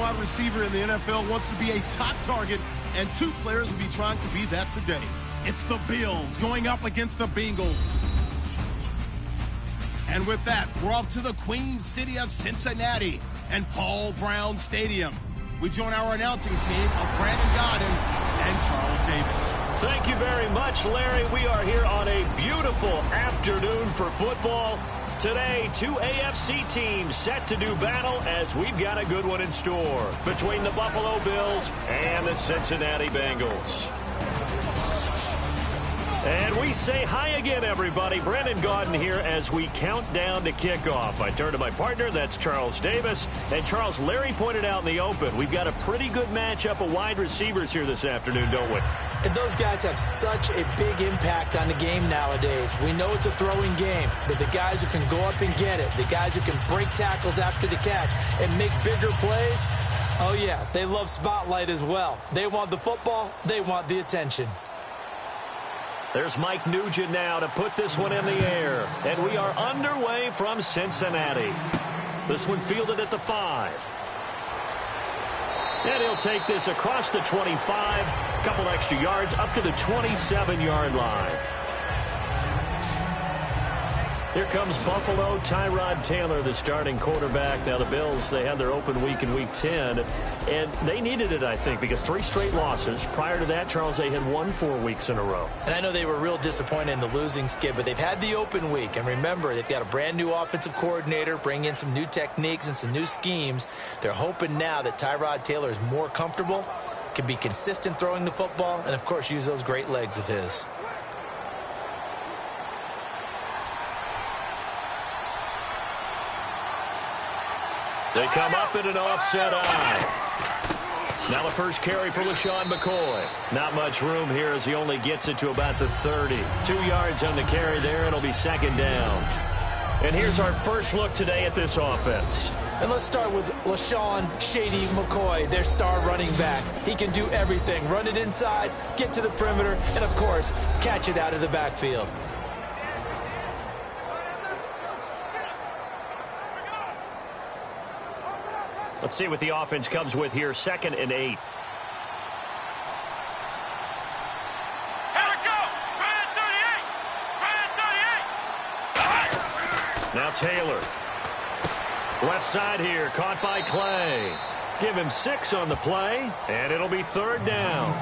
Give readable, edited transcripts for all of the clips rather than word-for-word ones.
wide receiver in the NFL wants to be a top target, and two players will be trying to be that today. It's the Bills going up against the Bengals. And with that, we're off to the Queen City of Cincinnati and Paul Brown Stadium. We join our announcing team of Brandon Godden and Charles Davis. Thank you very much, Larry. We are here on a beautiful afternoon for football. Today, two AFC teams set to do battle as we've got a good one in store between the Buffalo Bills and the Cincinnati Bengals. And we say hi again, everybody. Brandon Gaudin here as we count down to kickoff. I turn to my partner, that's Charles Davis. And Charles, Larry pointed out in the open, we've got a pretty good matchup of wide receivers here this afternoon, don't we? And those guys have such a big impact on the game nowadays. We know it's a throwing game, but the guys who can go up and get it, the guys who can break tackles after the catch and make bigger plays, oh yeah, they love spotlight as well. They want the football, they want the attention. There's Mike Nugent now to put this one in the air. And we are underway from Cincinnati. This one fielded at the 5. And he'll take this across the 25. A couple extra yards up to the 27-yard line. Here comes Buffalo. Tyrod Taylor, the starting quarterback. Now the Bills, they had their open week in Week 10. And they needed it, I think, because 3 straight losses. Prior to that, Charles, they had won 4 weeks in a row. And I know they were real disappointed in the losing skid, but they've had the open week. And remember, they've got a brand-new offensive coordinator, bring in some new techniques and some new schemes. They're hoping now that Tyrod Taylor is more comfortable, can be consistent throwing the football, and, of course, use those great legs of his. They come up in an offset eye. Now the first carry for LaShawn McCoy. Not much room here as he only gets it to about the 30. 2 yards on the carry there. It'll be second down. And here's our first look today at this offense. And let's start with LaShawn Shady McCoy, their star running back. He can do everything. Run it inside, get to the perimeter, and, of course, catch it out of the backfield. Let's see what the offense comes with here. 2nd and 8. Here we go. Brand 38. Now Taylor. Left side here. Caught by Clay. Give him 6 on the play. And it'll be 3rd down.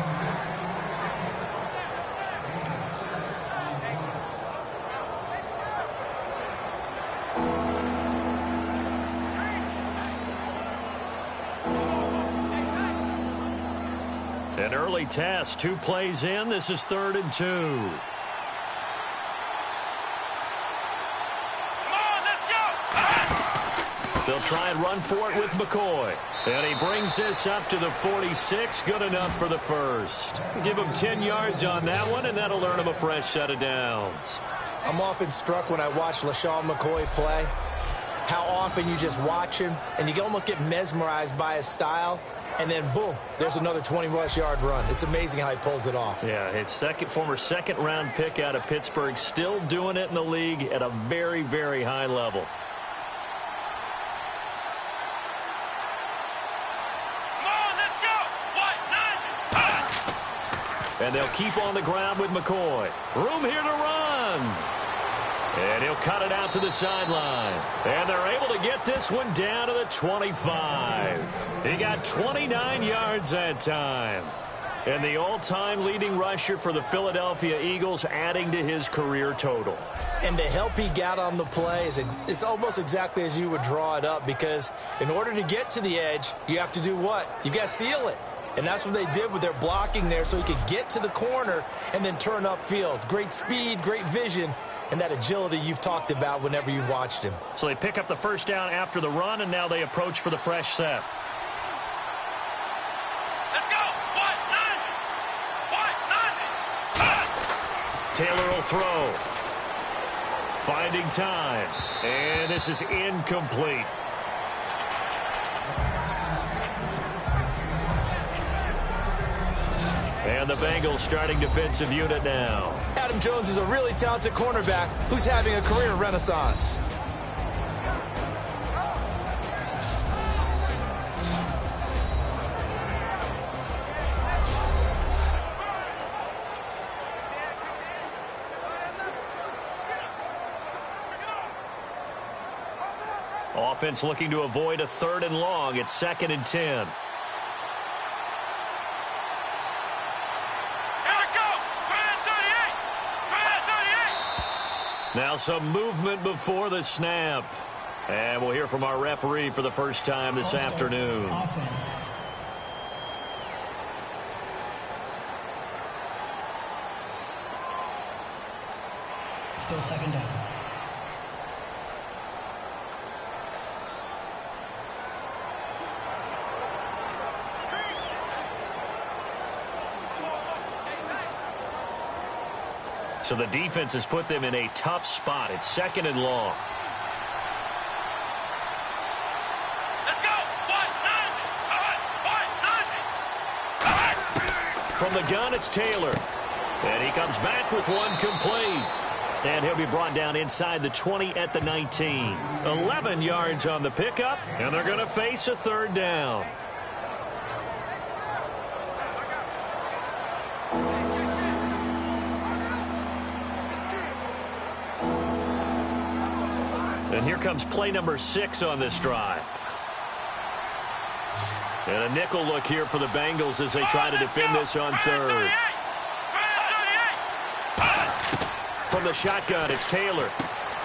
An early test, 2 plays in. This is 3rd and 2. Come on, let's go. They'll try and run for it with McCoy. And he brings this up to the 46. Good enough for the first. Give him 10 yards on that one, and that'll earn him a fresh set of downs. I'm often struck when I watch LaShawn McCoy play, how often you just watch him, and you can almost get mesmerized by his style. And then, boom, there's another 20-plus-yard run. It's amazing how he pulls it off. Yeah, his former second-round pick out of Pittsburgh, still doing it in the league at a very, very high level. Come on, let's go. And they'll keep on the ground with McCoy. Room here to run. And he'll cut it out to the sideline. And they're able to get this one down to the 25. He got 29 yards that time. And the all-time leading rusher for the Philadelphia Eagles, adding to his career total. And the help he got on the play is almost exactly as you would draw it up, because in order to get to the edge, you have to do what? You got to seal it. And that's what they did with their blocking there, so he could get to the corner and then turn upfield. Great speed, great vision, and that agility you've talked about whenever you've watched him. So they pick up the first down after the run, and now they approach for the fresh set. Let's go. 190. Taylor will throw. Finding time. And this is incomplete. And the Bengals starting defensive unit now. Adam Jones is a really talented cornerback who's having a career renaissance. offense looking to avoid a 3rd and long. It's 2nd and 10. Here we go. 38. 38. Now some movement before the snap. And we'll hear from our referee for the first time this afternoon. Offense. Still 2nd down. So the defense has put them in a tough spot. It's 2nd and long. Let's go. From the gun, it's Taylor. And he comes back with one complete. And he'll be brought down inside the 20 at the 19. 11 yards on the pickup, and they're going to face a 3rd down. And here comes play number 6 on this drive. And a nickel look here for the Bengals as they try to defend this on 3rd. From the shotgun, it's Taylor.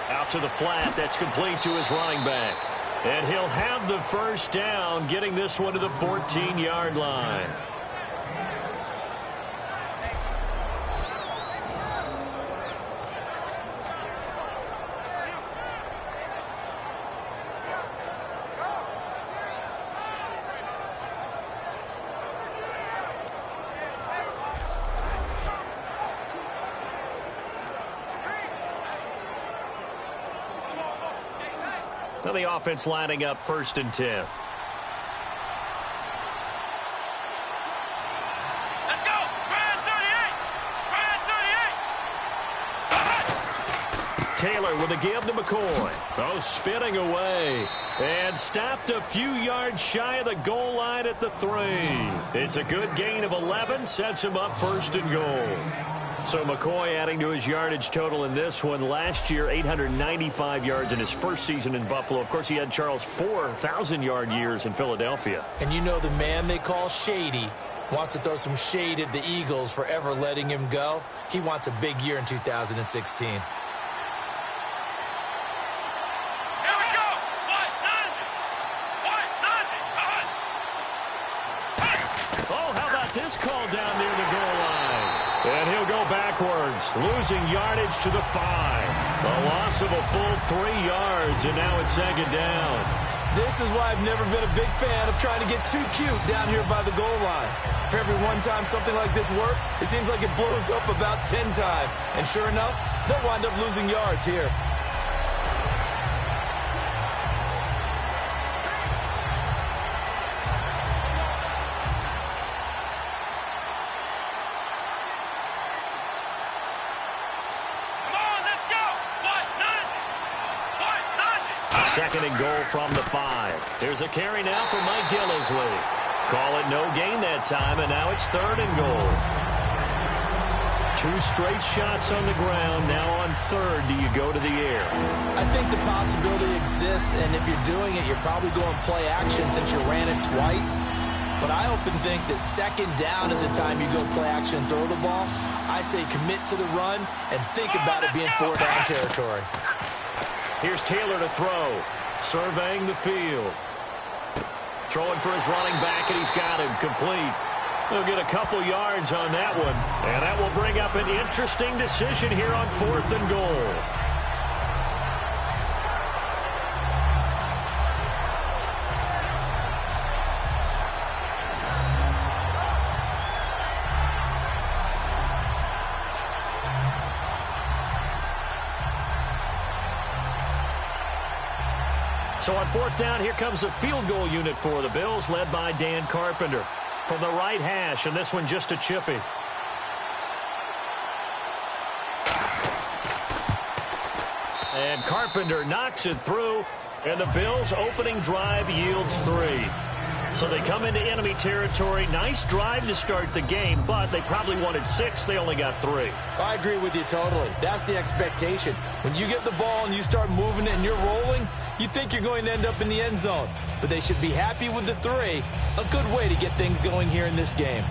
Out to the flat. That's complete to his running back. And he'll have the 1st down, getting this one to the 14-yard line. Now the offense lining up 1st and 10. Let's go. 38. Taylor with a give to McCoy. Oh, spinning away. And stopped a few yards shy of the goal line at the 3. It's a good gain of 11. Sets him up 1st and goal. So McCoy adding to his yardage total in this one. Last year, 895 yards in his first season in Buffalo. Of course, he had Charles' 4,000-yard years in Philadelphia. And you know the man they call Shady wants to throw some shade at the Eagles for ever letting him go. He wants a big year in 2016. Here we go. 190. Oh, how about this call down near the goal line? And he'll go backwards, losing yardage to the 5. A loss of a full 3 yards, and now it's 2nd down. This is why I've never been a big fan of trying to get too cute down here by the goal line. For every one time something like this works, it seems like it blows up about 10 times. And sure enough, they'll wind up losing yards here. Second and goal from the 5. There's a carry now for Mike Gillisley. Call it no gain that time, and now it's 3rd and goal. 2 straight shots on the ground. Now on 3rd, do you go to the air? I think the possibility exists, and if you're doing it, you're probably going play action since you ran it twice. But I often think that 2nd down is the time you go play action and throw the ball. I say commit to the run and think about it being 4-down territory. Here's Taylor to throw, surveying the field. Throwing for his running back, and he's got him complete. He'll get a couple yards on that one, and that will bring up an interesting decision here on 4th and goal. So on 4th down, here comes a field goal unit for the Bills, led by Dan Carpenter. From the right hash, and this one just a chippy. And Carpenter knocks it through, and the Bills' opening drive yields 3. So they come into enemy territory. Nice drive to start the game, but they probably wanted 6. They only got 3. I agree with you totally. That's the expectation. When you get the ball and you start moving it and you're rolling, you think you're going to end up in the end zone. But they should be happy with the 3. A good way to get things going here in this game.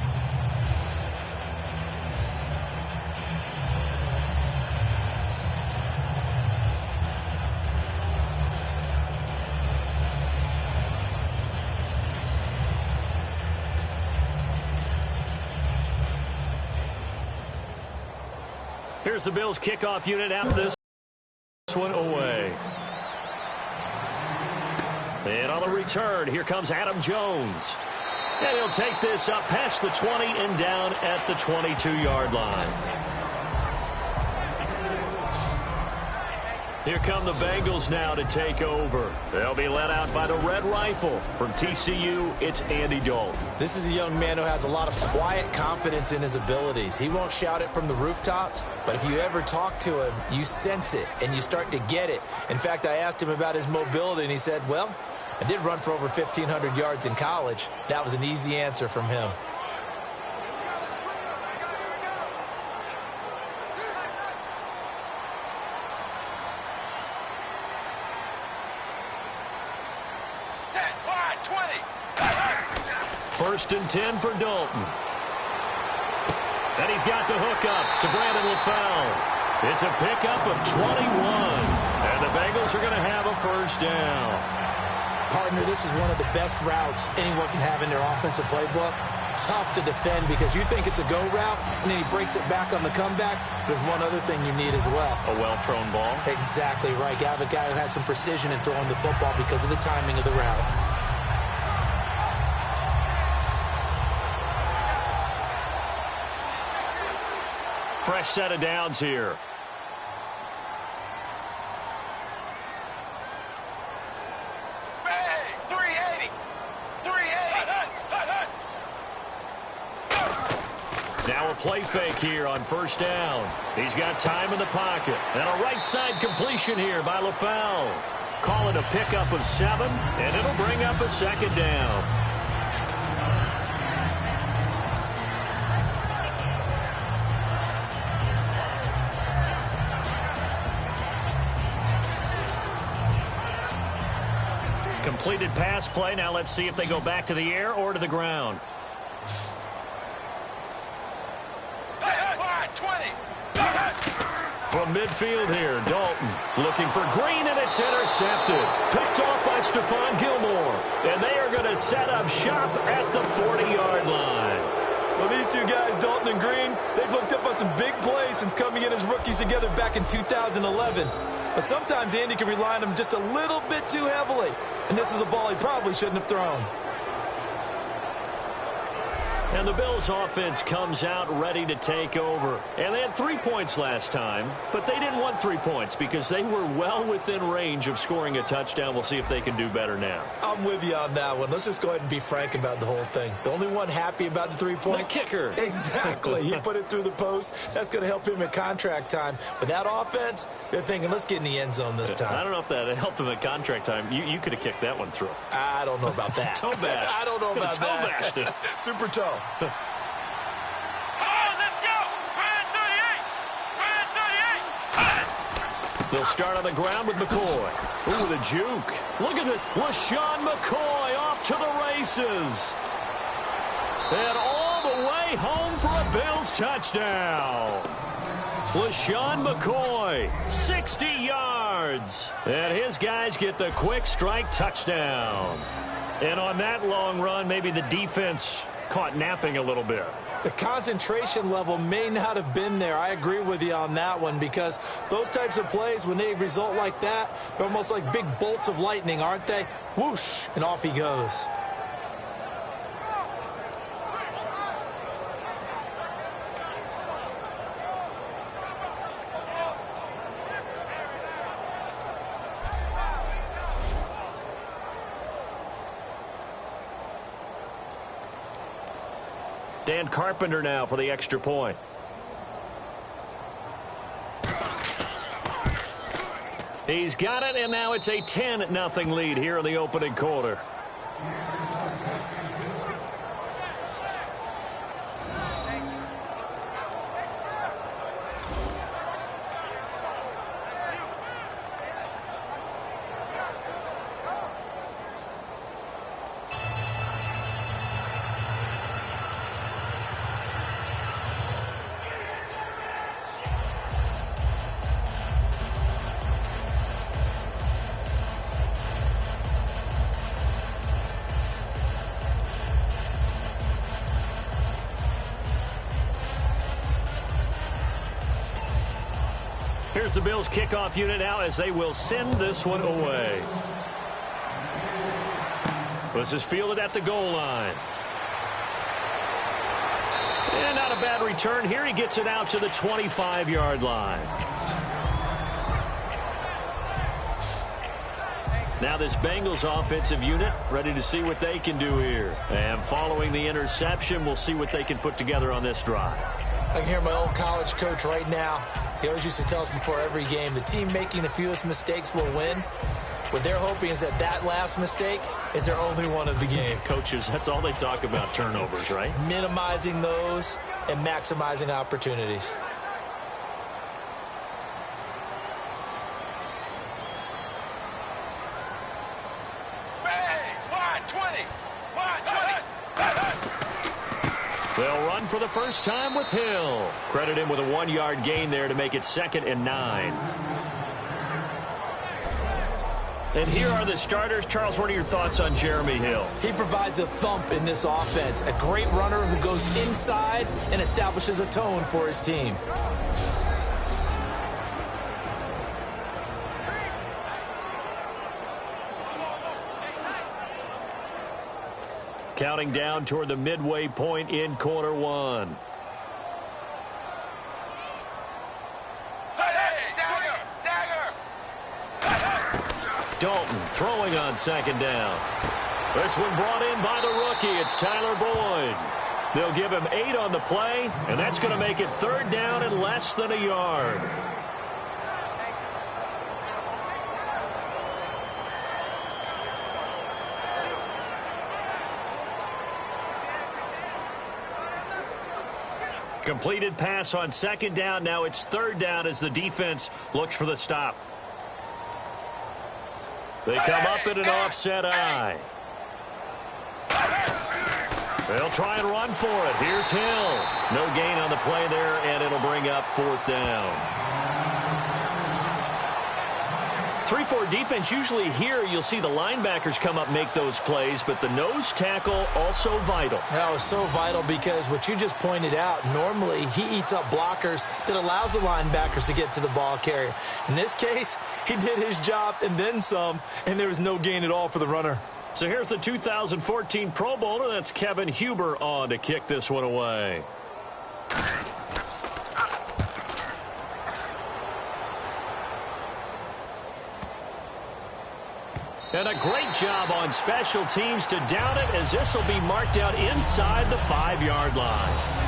Here's the Bills kickoff unit out this one away. And on the return, here comes Adam Jones. And he'll take this up past the 20 and down at the 22-yard line. Here come the Bengals now to take over. They'll be led out by the Red Rifle. From TCU, it's Andy Dalton. This is a young man who has a lot of quiet confidence in his abilities. He won't shout it from the rooftops, but if you ever talk to him, you sense it, and you start to get it. In fact, I asked him about his mobility, and he said, well, I did run for over 1,500 yards in college. That was an easy answer from him. First and 10 for Dalton. And he's got the hook up to Brandon LaFell. It's a pickup of 21. And the Bengals are going to have a first down. Partner, this is one of the best routes anyone can have in their offensive playbook. Tough to defend because you think it's a go route, and then he breaks it back on the comeback. There's one other thing you need as well. A well-thrown ball? Exactly right. You have a guy who has some precision in throwing the football because of the timing of the route. Fresh set of downs here. Hey, 380. 380. Now a play fake here on first down. He's got time in the pocket. And a right side completion here by LaFell. Call it a pickup of 7, and it'll bring up a second down. Completed pass play. Now let's see if they go back to the air or to the ground. From midfield here, Dalton looking for Green, and it's intercepted. Picked off by Stephon Gilmore. And they are going to set up shop at the 40-yard line. Well, these two guys, Dalton and Green, they've hooked up on some big plays since coming in as rookies together back in 2011. But sometimes Andy can rely on them just a little bit too heavily. And this is a ball he probably shouldn't have thrown. And the Bills offense comes out ready to take over. And they had 3 points last time, but they didn't want 3 points because they were well within range of scoring a touchdown. We'll see if they can do better now. I'm with you on that one. Let's just go ahead and be frank about the whole thing. The only one happy about the 3-point? The kicker. Exactly. He put it through the post. That's going to help him at contract time. But that offense, they're thinking, let's get in the end zone this time. I don't know if that helped him at contract time. You could have kicked that one through. I don't know about that. Toe bash. I don't know about that. Toe bashed it. Super toe. Oh, let's go! 38! They'll start on the ground with McCoy. Ooh, the juke. Look at this. LaShawn McCoy off to the races. And all the way home for a Bills touchdown. LaShawn McCoy, 60 yards. And his guys get the quick strike touchdown. And on that long run, maybe the defense caught napping a little bit. The concentration level may not have been there. I agree with you on that one because those types of plays, when they result like that, they're almost like big bolts of lightning, aren't they? Whoosh, and off he goes. Dan Carpenter now for the extra point. He's got it, and now it's a 10-0 lead here in the opening quarter. here's the Bills kickoff unit now as they will send this one away. This is fielded at the goal line. And not a bad return here. He gets it out to the 25-yard line. Now this Bengals offensive unit ready to see what they can do here. And following the interception, we'll see what they can put together on this drive. I can hear my old college coach right now. He always used to tell us before every game, the team making the fewest mistakes will win. What they're hoping is that that last mistake is their only one of the game. Coaches, that's all they talk about, turnovers, right? Minimizing those and maximizing opportunities. They'll run for the first time with Hill. Credit him with a 1-yard gain there to make it 2nd and 9. And here are the starters. Charles, what are your thoughts on Jeremy Hill? He provides a thump in this offense. A great runner who goes inside and establishes a tone for his team. Counting down toward the midway point in quarter one. Dalton throwing on 2nd down. This one brought in by the rookie. It's Tyler Boyd. They'll give him 8 on the play, and that's going to make it 3rd down and less than a yard. Completed pass on 2nd down. Now it's 3rd down as the defense looks for the stop. They come up in an offset eye. They'll try and run for it. Here's Hill. No gain on the play there, and it'll bring up 4th down. 3-4 defense, usually here you'll see the linebackers come up, make those plays, but the nose tackle also vital. That was so vital because what you just pointed out, normally he eats up blockers that allows the linebackers to get to the ball carrier. In this case, he did his job and then some, and there was no gain at all for the runner. So here's the 2014 Pro Bowler. That's Kevin Huber on to kick this one away. And a great job on special teams to down it, as this will be marked out inside the 5-yard line.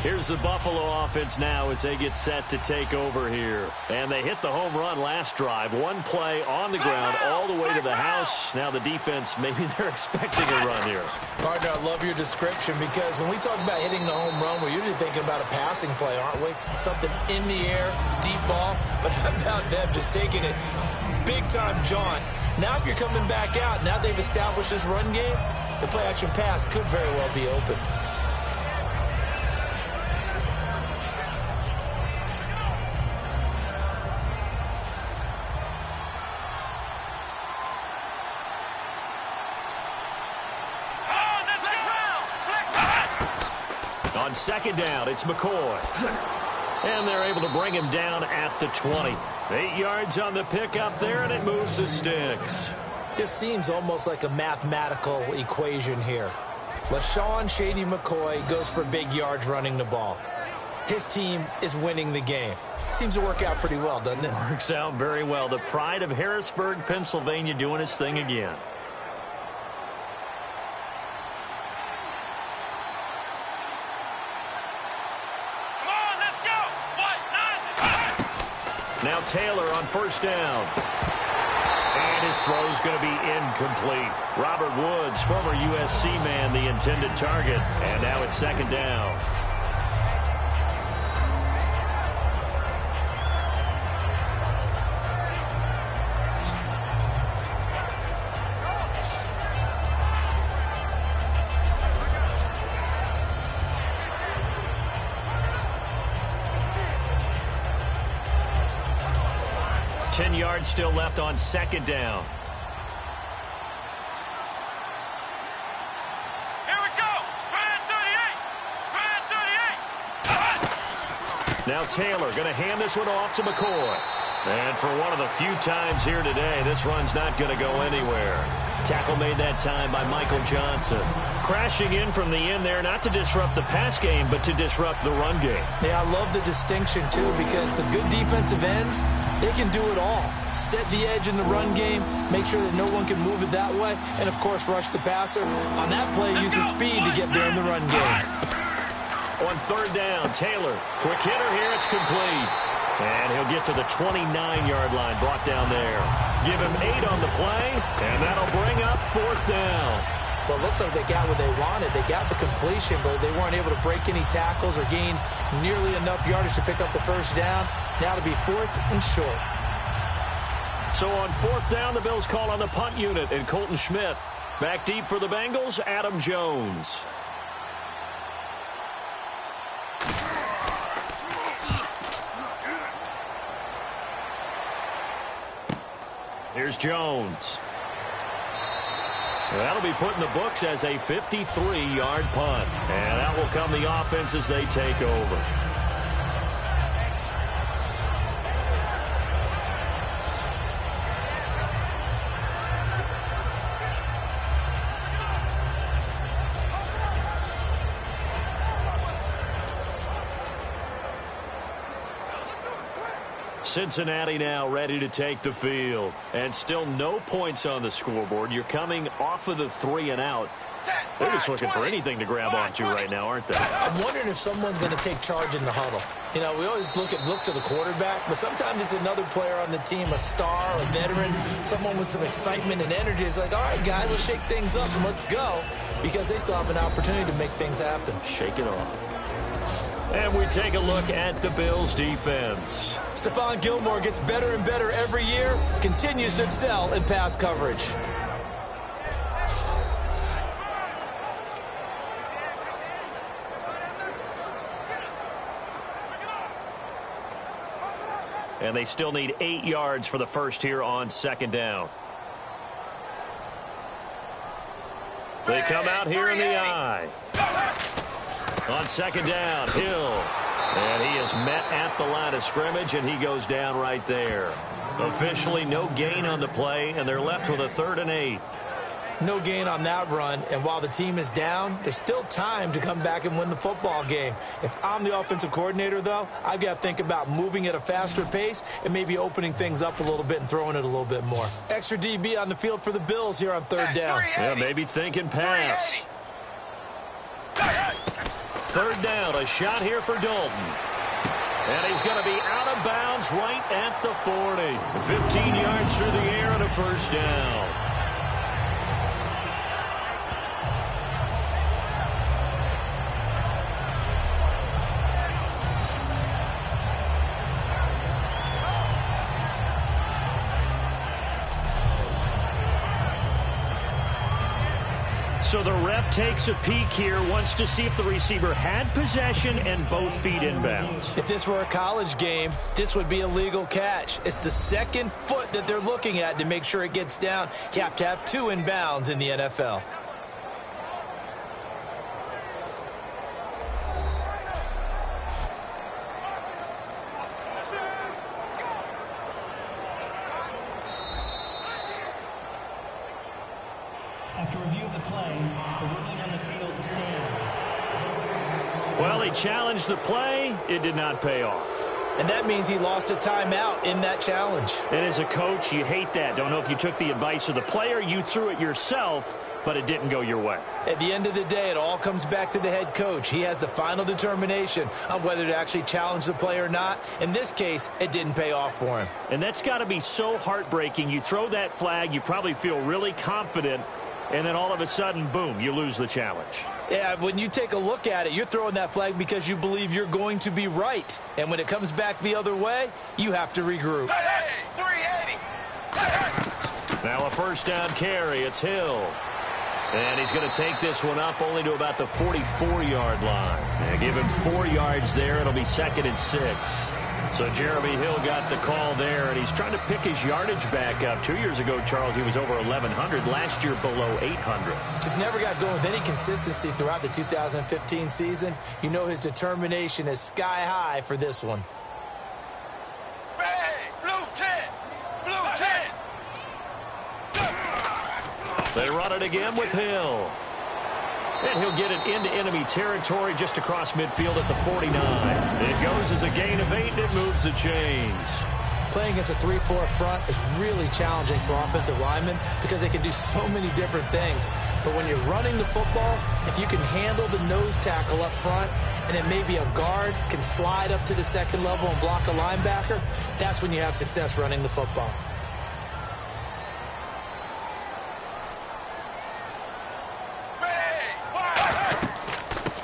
Here's the Buffalo offense now as they get set to take over here. And they hit the home run last drive. One play on the ground all the way to the house. Now the defense, maybe they're expecting a run here. Partner, I love your description because when we talk about hitting the home run, we're usually thinking about a passing play, aren't we? Something in the air, deep ball. But how about them just taking it big-time jaunt? Now if you're coming back out, now they've established this run game, the play-action pass could very well be open. On 2nd down, it's McCoy. And they're able to bring him down at the 20. 8 yards on the pickup there, and it moves the sticks. This seems almost like a mathematical equation here. LaShawn Shady McCoy goes for big yards running the ball. His team is winning the game. Seems to work out pretty well, doesn't it? Works out very well. The pride of Harrisburg, Pennsylvania, doing his thing again. Now Taylor on 1st down. And his throw's going to be incomplete. Robert Woods, former USC man, the intended target. And now it's 2nd down. 10 yards still left on second down. Here we go. Brand 38. Now Taylor going to hand this one off to McCoy. And for one of the few times here today, this run's not going to go anywhere. Tackle made that time by Michael Johnson. Crashing in from the end there, not to disrupt the pass game, but to disrupt the run game. Yeah, I love the distinction, too, because the good defensive ends, they can do it all. Set the edge in the run game, make sure that no one can move it that way, and, of course, rush the passer. On that play, use the speed to get there in the run game. On third down, Taylor. Quick hitter here, it's complete. And he'll get to the 29-yard line, brought down there. Give him 8 on the play, and that'll bring up fourth down. Well, it looks like they got what they wanted. They got the completion, but they weren't able to break any tackles or gain nearly enough yardage to pick up the first down. Now to be fourth and short. So on fourth down, the Bills call on the punt unit, and Colton Schmidt. Back deep for the Bengals, Adam Jones. Here's Jones. That'll be put in the books as a 53-yard punt. And out will come the offense as they take over. Cincinnati now ready to take the field. And still no points on the scoreboard. You're coming off of the 3 and out. They're just looking for anything to grab onto right now, aren't they? I'm wondering if someone's going to take charge in the huddle. You know, we always look to the quarterback, but sometimes it's another player on the team, a star, a veteran, someone with some excitement and energy. It's like, all right, guys, let's shake things up and let's go, because they still have an opportunity to make things happen. Shake it off. And we take a look at the Bills' defense. Stephon Gilmore gets better and better every year, continues to excel in pass coverage. And they still need 8 yards for the first here on second down. They come out here in the eye. On second down, Hill. And he is met at the line of scrimmage, and he goes down right there. Officially no gain on the play, and they're left with a 3rd and 8. No gain on that run, and while the team is down, there's still time to come back and win the football game. If I'm the offensive coordinator, though, I've got to think about moving at a faster pace and maybe opening things up a little bit and throwing it a little bit more. Extra DB on the field for the Bills here on third down. Yeah, maybe thinking pass. Third down, a shot here for Dalton. And he's going to be out of bounds right at the 40. 15 yards through the air and a first down. So the ref takes a peek here, wants to see if the receiver had possession and both feet inbounds. If this were a college game, this would be a legal catch. It's the second foot that they're looking at to make sure it gets down. You have to have 2 inbounds in the NFL. After review of the play, the ruling on the field stands. Well, he challenged the play. It did not pay off. And that means he lost a timeout in that challenge. And as a coach, you hate that. Don't know if you took the advice of the player, you threw it yourself, but it didn't go your way. At the end of the day, it all comes back to the head coach. He has the final determination on whether to actually challenge the play or not. In this case, it didn't pay off for him. And that's got to be so heartbreaking. You throw that flag, you probably feel really confident, and then all of a sudden, boom, you lose the challenge. Yeah, when you take a look at it, you're throwing that flag because you believe you're going to be right. And when it comes back the other way, you have to regroup. Hey, 380. Now a first down carry. It's Hill. And he's going to take this one up only to about the 44-yard line. And give him 4 yards there. It'll be 2nd and 6. So Jeremy Hill got the call there, and he's trying to pick his yardage back up. 2 years ago, Charles, he was over 1,100. Last year, below 800. Just never got going with any consistency throughout the 2015 season. You know his determination is sky high for this one. Blue 10! Blue 10! They run it again with Hill. And he'll get it into enemy territory just across midfield at the 49. It goes as a gain of 8, and it moves the chains. Playing against a 3-4 front is really challenging for offensive linemen because they can do so many different things. But when you're running the football, if you can handle the nose tackle up front, and then maybe a guard can slide up to the second level and block a linebacker, that's when you have success running the football.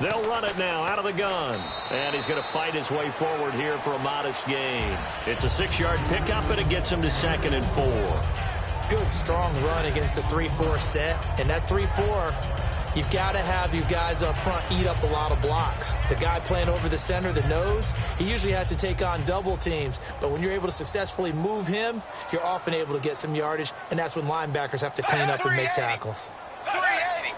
They'll run it now out of the gun. And he's going to fight his way forward here for a modest gain. It's a 6-yard pickup, and it gets him to 2nd and 4. Good, strong run against the 3-4 set. And that 3-4, you've got to have you guys up front eat up a lot of blocks. The guy playing over the center, the nose, he usually has to take on double teams. But when you're able to successfully move him, you're often able to get some yardage, and that's when linebackers have to clean up and make tackles. 380!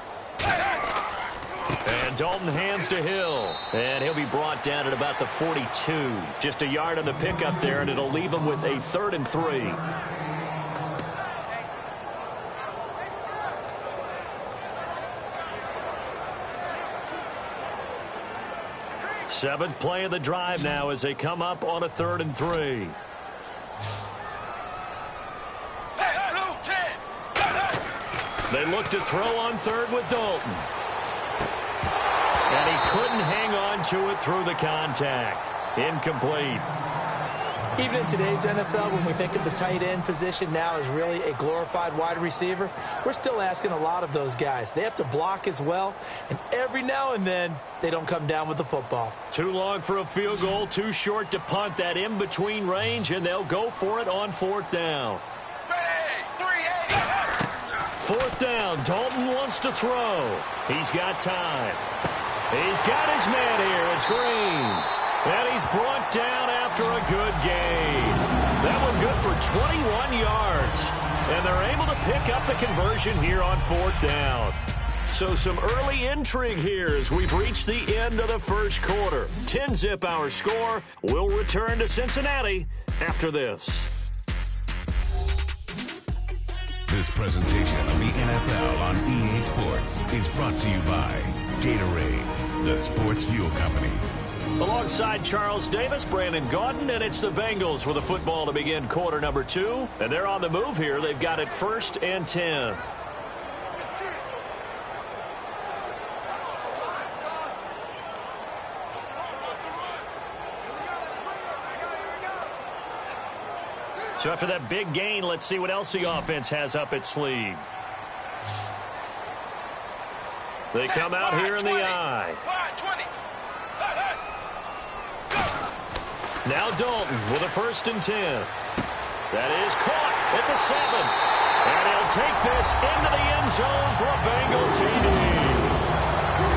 And Dalton hands to Hill. And he'll be brought down at about the 42. Just a yard on the pickup there, and it'll leave him with a 3rd and 3. Seventh play of the drive now as they come up on a 3rd and 3. Blue 10! They look to throw on 3rd with Dalton. And he couldn't hang on to it through the contact. Incomplete. Even in today's NFL, when we think of the tight end position now as really a glorified wide receiver, we're still asking a lot of those guys. They have to block as well, and every now and then, they don't come down with the football. Too long for a field goal, too short to punt. That in-between range, and they'll go for it on 4th down. Ready! 380! 4th down. Dalton wants to throw. He's got time. He's got his man here. It's Green. And he's brought down after a good gain. That one good for 21 yards. And they're able to pick up the conversion here on 4th down. So some early intrigue here as we've reached the end of the first quarter. 10-zip our score. We'll return to Cincinnati after this. This presentation of the NFL on EA Sports is brought to you by Gatorade, the sports fuel company. Alongside Charles Davis, Brandon Gaudin, and it's the Bengals with the football to begin quarter number 2. And they're on the move here. They've got it 1st and 10. So after that big gain, let's see what else the offense has up its sleeve. They come out here in the eye. Now Dalton with a 1st and 10. That is caught at the 7. And he'll take this into the end zone for a Bengal TD.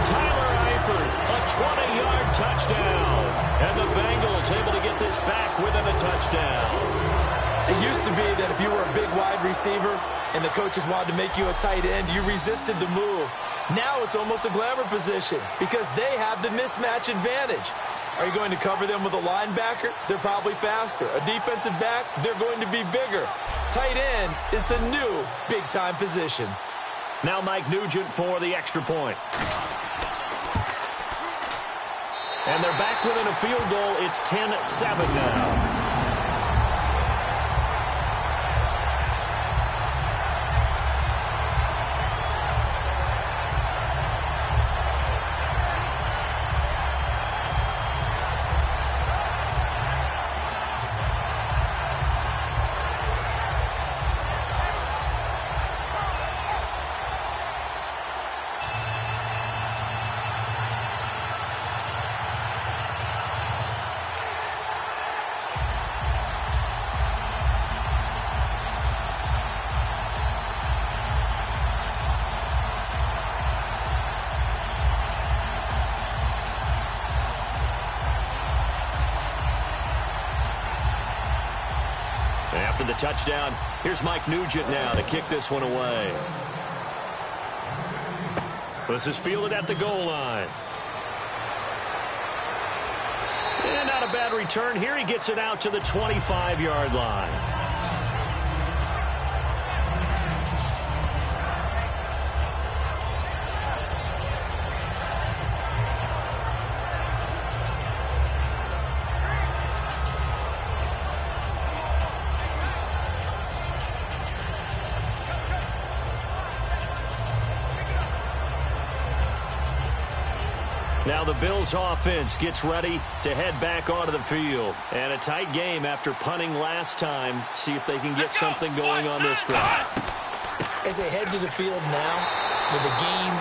Tyler Eifert, a 20-yard touchdown. And the Bengals able to get this back within a touchdown. It used to be that if you were a big wide receiver and the coaches wanted to make you a tight end, you resisted the move. Now it's almost a glamour position because they have the mismatch advantage. Are you going to cover them with a linebacker? They're probably faster. A defensive back? They're going to be bigger. Tight end is the new big-time position. Now Mike Nugent for the extra point. And they're back within a field goal. It's 10-7 now. After the touchdown, here's Mike Nugent now to kick this one away. This is fielded at the goal line. And not a bad return here. He gets it out to the 25-yard line. Now the Bills offense gets ready to head back onto the field. And a tight game after punting last time. See if they can get something going on this drive. As they head to the field now, with the game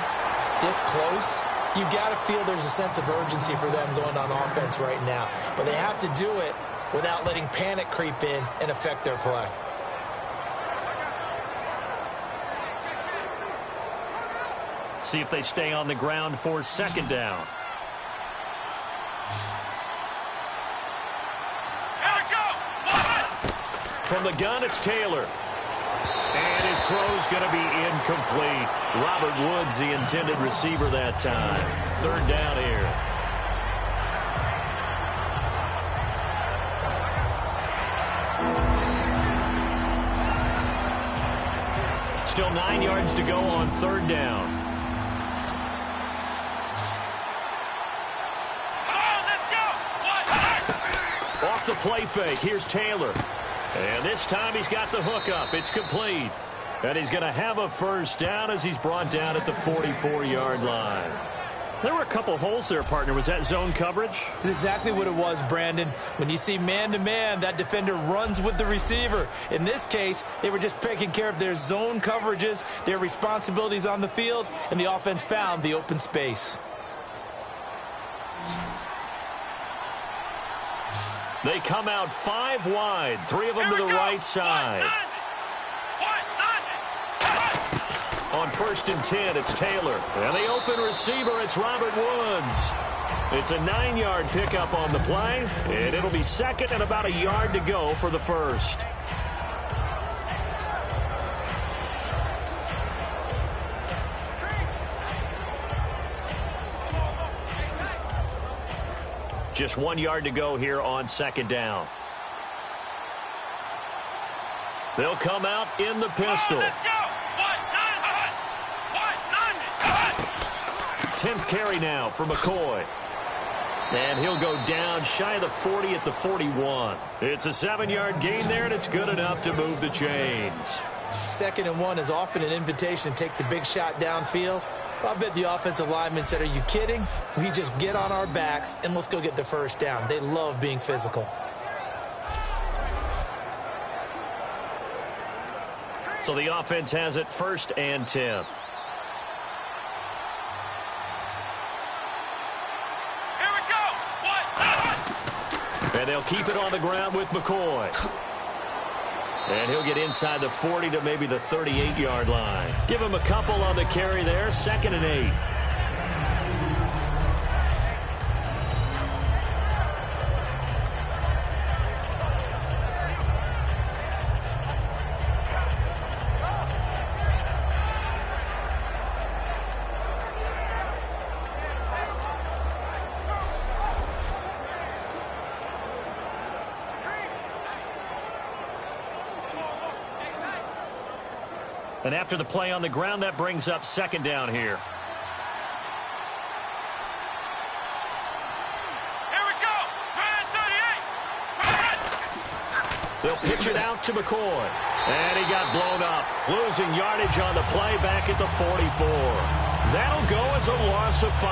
this close, you've got to feel there's a sense of urgency for them going on offense right now. But they have to do it without letting panic creep in and affect their play. See if they stay on the ground for second down. From the gun, it's Taylor. And his throw's going to be incomplete. Robert Woods, the intended receiver that time. Third down here. Still 9 yards to go on third down. Off the play fake, here's Taylor. And this time he's got the hook up. It's complete. And he's going to have a first down as he's brought down at the 44-yard line. There were a couple holes there, partner. Was that zone coverage? That's exactly what it was, Brandon. When you see man-to-man, that defender runs with the receiver. In this case, they were just taking care of their zone coverages, their responsibilities on the field, and the offense found the open space. They come out 5 wide, 3 of them to the right side. On 1st and 10, it's Taylor. And the open receiver, it's Robert Woods. It's a 9-yard pickup on the play, and it'll be second and about a yard to go for the first. Just 1 yard to go here on second down. They'll come out in the pistol. 10th carry now for McCoy. And he'll go down shy of the 40 at the 41. It's a 7-yard gain there, and it's good enough to move the chains. 2nd and 1 is often an invitation to take the big shot downfield. I bet the offensive lineman said, are you kidding? We just get on our backs and let's go get the first down. They love being physical. So the offense has it 1st and 10. And they'll keep it on the ground with McCoy. And he'll get inside the 40 to maybe the 38-yard line. Give him a couple on the carry there. 2nd and 8. And after the play on the ground, that brings up second down here. Here we go. Ryan 38. They'll pitch it out to McCoy. And he got blown up. Losing yardage on the play back at the 44. That'll go as a loss of 5.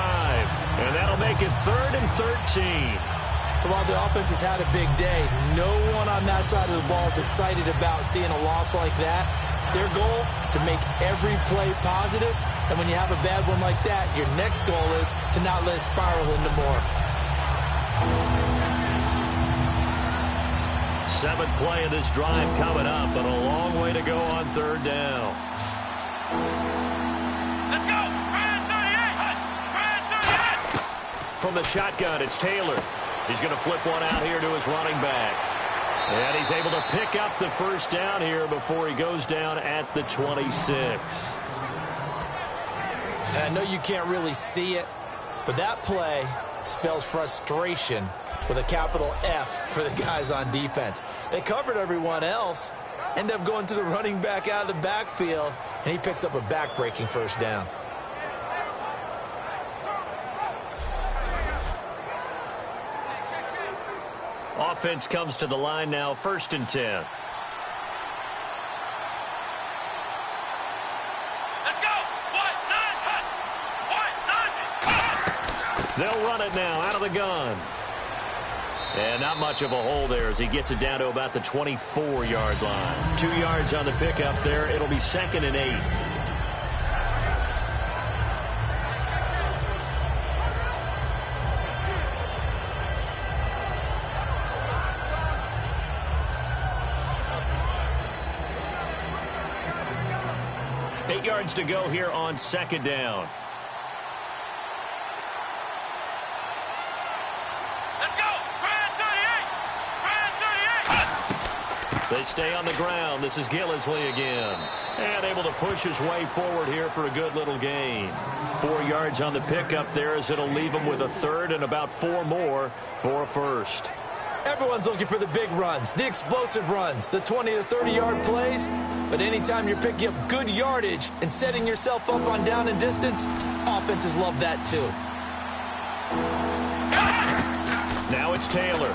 And that'll make it 3rd and 13. So while the offense has had a big day, no one on that side of the ball is excited about seeing a loss like that. Their goal, to make every play positive. And when you have a bad one like that, your next goal is to not let it spiral into more. 7th play of this drive coming up, but a long way to go on 3rd down. Let's go. Ryan 38. Ryan 38. From the shotgun, it's Taylor. He's going to flip one out here to his running back. And he's able to pick up the first down here before he goes down at the 26. I know you can't really see it, but that play spells frustration with a capital F for the guys on defense. They covered everyone else, end up going to the running back out of the backfield, and he picks up a back-breaking first down. Offense comes to the line now, 1st and 10. They'll run it now out of the gun. And not much of a hole there as he gets it down to about the 24-yard line. 2 yards on the pickup there. It'll be 2nd and 8. Eight yards to go here on 2nd down. They stay on the ground. This is Gillisley again. And able to push his way forward here for a good little gain. 4 yards on the pickup there as it'll leave him with a 3rd and about 4 more for a first. Everyone's looking for the big runs, the explosive runs, the 20 to 30-yard plays. But anytime you're picking up good yardage and setting yourself up on down and distance, offenses love that too. Now it's Taylor.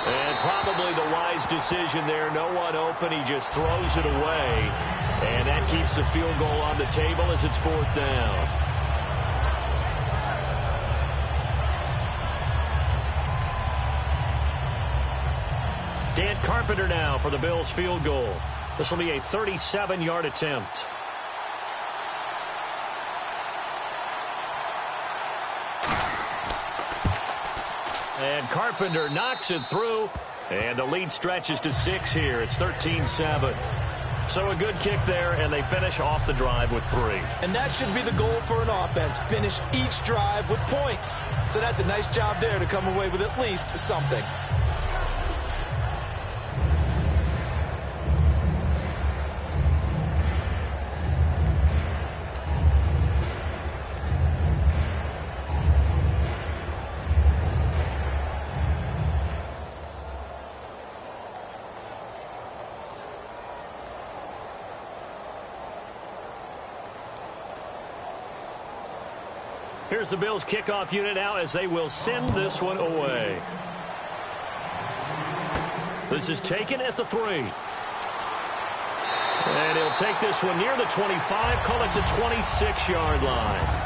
And probably the wise decision there. No one open. He just throws it away. And that keeps the field goal on the table as it's 4th down. Dan Carpenter now for the Bills field goal. This will be a 37-yard attempt. And Carpenter knocks it through, and the lead stretches to 6 here. It's 13-7. So a good kick there, and they finish off the drive with 3. And that should be the goal for an offense, finish each drive with points. So that's a nice job there to come away with at least something. Here's the Bills kickoff unit now as they will send this one away. This is taken at the 3. And he'll take this one near the 25, call it the 26-yard line.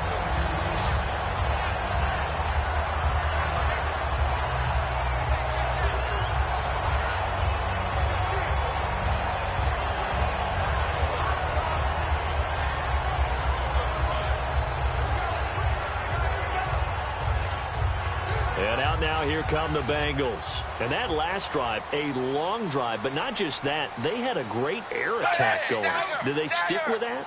And out now, here come the Bengals. And that last drive, a long drive, but not just that. They had a great air attack going. Do they stick with that?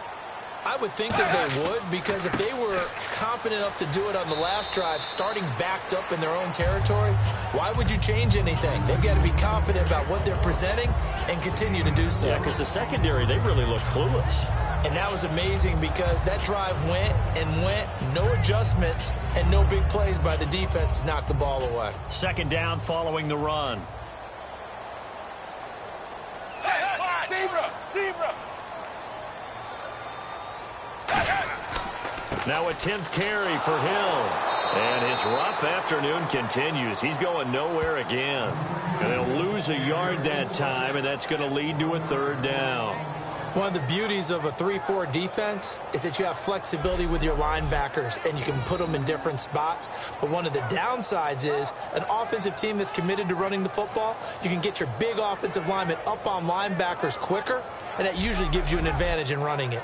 I would think that they would, because if they were confident enough to do it on the last drive, starting backed up in their own territory, why would you change anything? They've got to be confident about what they're presenting and continue to do so. Yeah, because the secondary, they really look clueless. And that was amazing because that drive went and went, no adjustments, and no big plays by the defense to knock the ball away. 2nd down following the run. Zebra! Now a 10th carry for Hill. And his rough afternoon continues. He's going nowhere again. And they'll lose a yard that time, and that's going to lead to a 3rd down. One of the beauties of a 3-4 defense is that you have flexibility with your linebackers, and you can put them in different spots. But one of the downsides is an offensive team that's committed to running the football, you can get your big offensive linemen up on linebackers quicker, and that usually gives you an advantage in running it.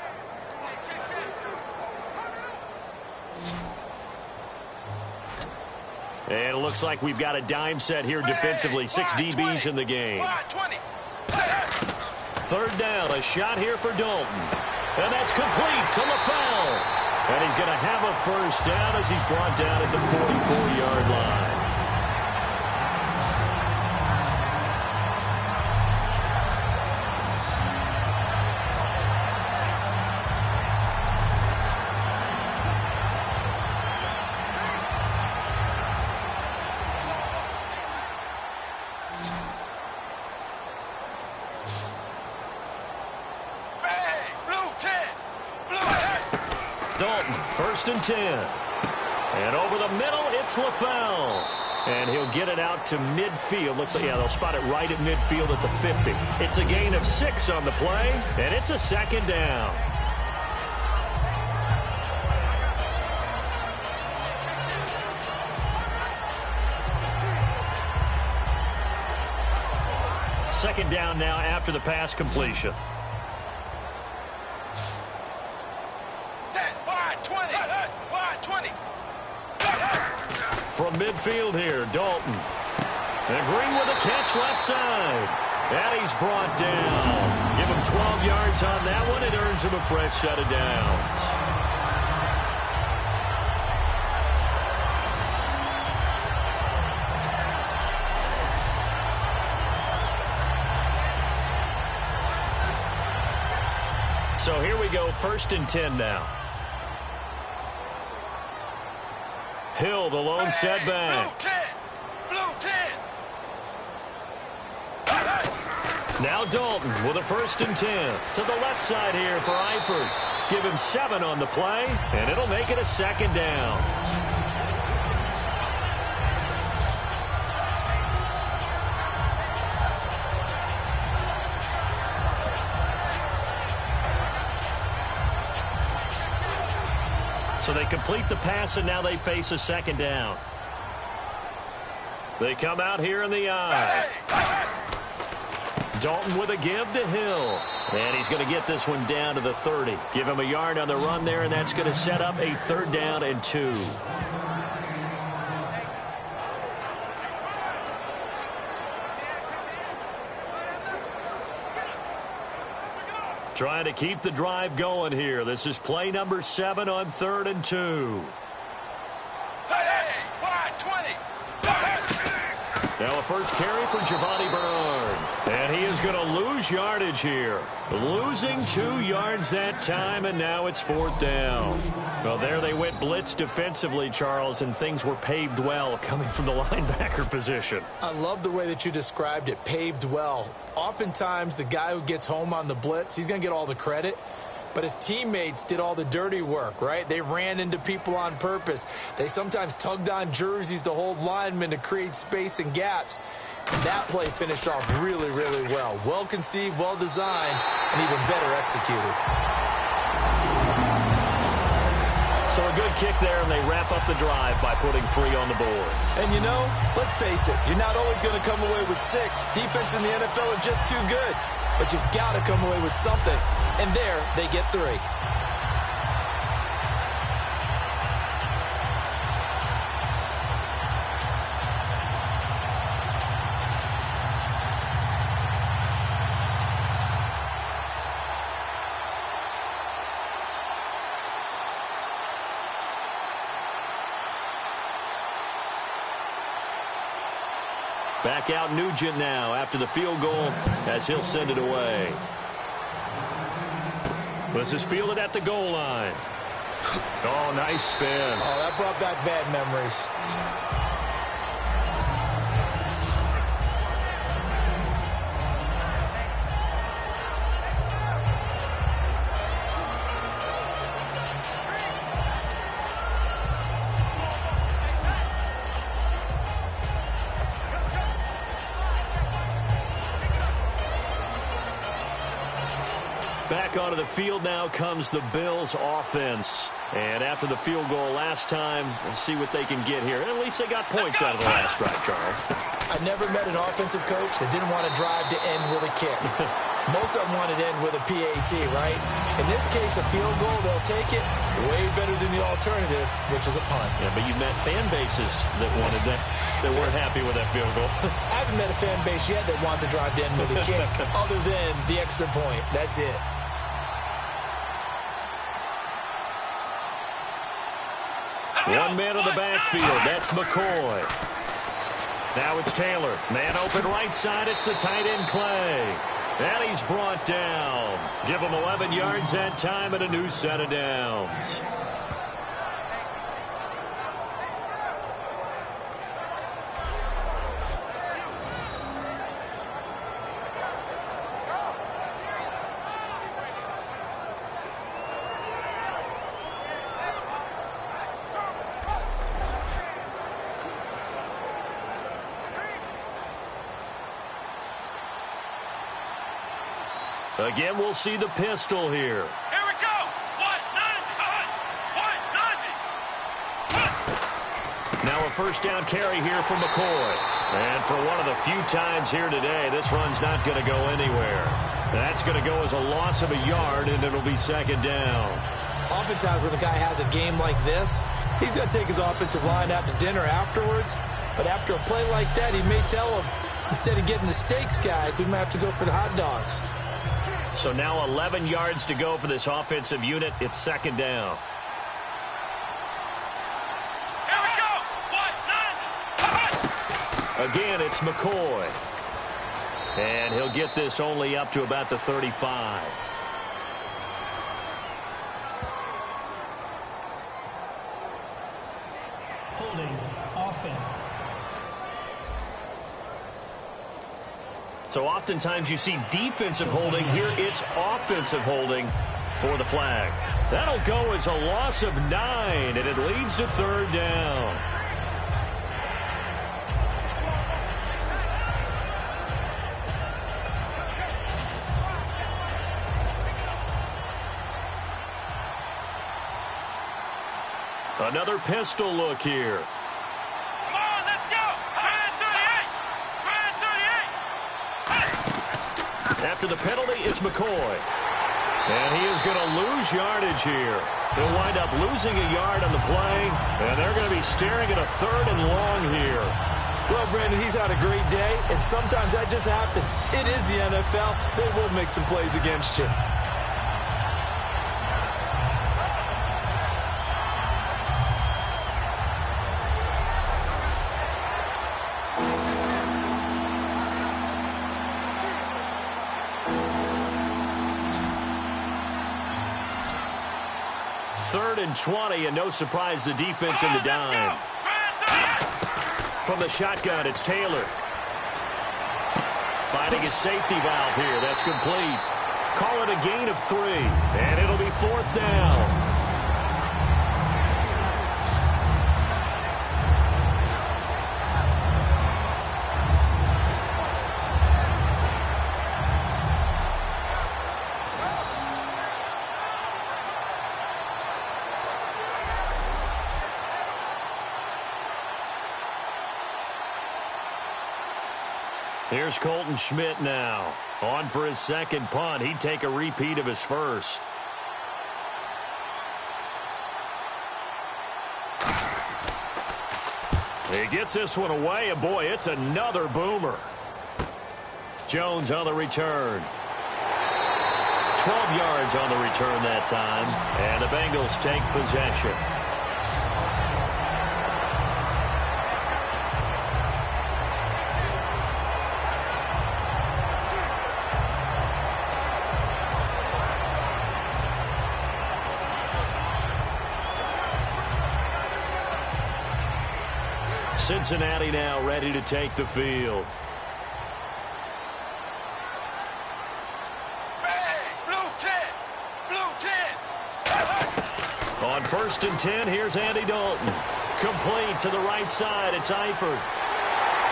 And it looks like we've got a dime set here defensively. 6 DBs in the game. 3rd down, a shot here for Dalton. And that's complete to LaFell. And he's going to have a first down as he's brought down at the 44-yard line. Dalton, 1st and 10. And over the middle, it's LaFell. And he'll get it out to midfield. Looks like, yeah, they'll spot it right at midfield at the 50. It's a gain of 6 on the play, and it's a 2nd down. Second down now after the pass completion. Wide 20. Wide 20. From midfield here, Dalton. And Green with a catch left side. And he's brought down. Give him 12 yards on that one. It earns him a fresh set of downs. So here we go, 1st and 10 now. Hill, the lone setback. Blue 10. Now Dalton with a 1st and 10. To the left side here for Eifert. Give him 7 on the play, and it'll make it a 2nd down. So they complete the pass, and now they face a 2nd down. They come out here in the eye. Dalton with a give to Hill. And he's going to get this one down to the 30. Give him a yard on the run there, and that's going to set up a 3rd down and 2. Trying to keep the drive going here. This is play number 7 on 3rd and 2. Wide 20. Now a first carry for Giovanni Bernard. And he is going to lose yardage here. Losing 2 yards that time, and now it's 4th down. Well, there they went blitz defensively, Charles, and things were paved well coming from the linebacker position. I love the way that you described it, paved well. Oftentimes, the guy who gets home on the blitz, he's going to get all the credit. But his teammates did all the dirty work, right? They ran into people on purpose. They sometimes tugged on jerseys to hold linemen to create space and gaps. And that play finished off really, really well. Well conceived, well designed, and even better executed. So a good kick there, and they wrap up the drive by putting 3 on the board. And you know, let's face it, you're not always going to come away with 6. Defense in the NFL are just too good. But you've got to come away with something. And there, they get 3. Back out Nugent now after the field goal as he'll send it away. This is fielded at the goal line. Oh, nice spin. Oh, that brought back bad memories. Back onto the field now comes the Bills offense. And after the field goal last time, we'll see what they can get here. At least they got points out of the last drive, Charles. I never met an offensive coach that didn't want a drive to end with a kick. Most of them want it to end with a PAT, right? In this case, a field goal, they'll take it way better than the alternative, which is a punt. Yeah, but you've met fan bases that wanted that, that weren't happy with that field goal. I haven't met a fan base yet that wants a drive to end with a kick, other than the extra point. That's it. One man in the backfield. That's McCoy. Now it's Taylor. Man open right side. It's the tight end Clay. And he's brought down. Give him 11 yards that time and a new set of downs. Again, we'll see the pistol here. Here we go. 190. Now a first down carry here from McCoy. And for one of the few times here today, this run's not going to go anywhere. That's going to go as a loss of a yard, and it'll be second down. Oftentimes when a guy has a game like this, he's going to take his offensive line out to dinner afterwards. But after a play like that, he may tell him, instead of getting the steaks, guys, we might have to go for the hot dogs. So now 11 yards to go for this offensive unit. It's second down. Here we go. 190. Again, it's McCoy. And he'll get this only up to about the 35. Holding offense. So oftentimes you see defensive holding. Here it's offensive holding for the flag. That'll go as a loss of 9, and it leads to third down. Another pistol look here. Come on, let's go. 138. After the penalty, it's McCoy. And he is going to lose yardage here. He'll wind up losing a yard on the play, and they're going to be staring at a third and long here. Well, Brandon, he's had a great day, and sometimes that just happens. It is the NFL. They will make some plays against you. Third and 20, and no surprise, the defense in the dime. From the shotgun, it's Taylor. Finding his safety valve here. That's complete. Call it a gain of 3, and it'll be fourth down. Here's Colton Schmidt now. On for his second punt. He'd take a repeat of his first. He gets this one away, and boy, it's another boomer. Jones on the return. 12 yards on the return that time, and the Bengals take possession. Cincinnati now ready to take the field. Blue 10. Blue 10. On first and 10, here's Andy Dalton. Complete to the right side. It's Eifert.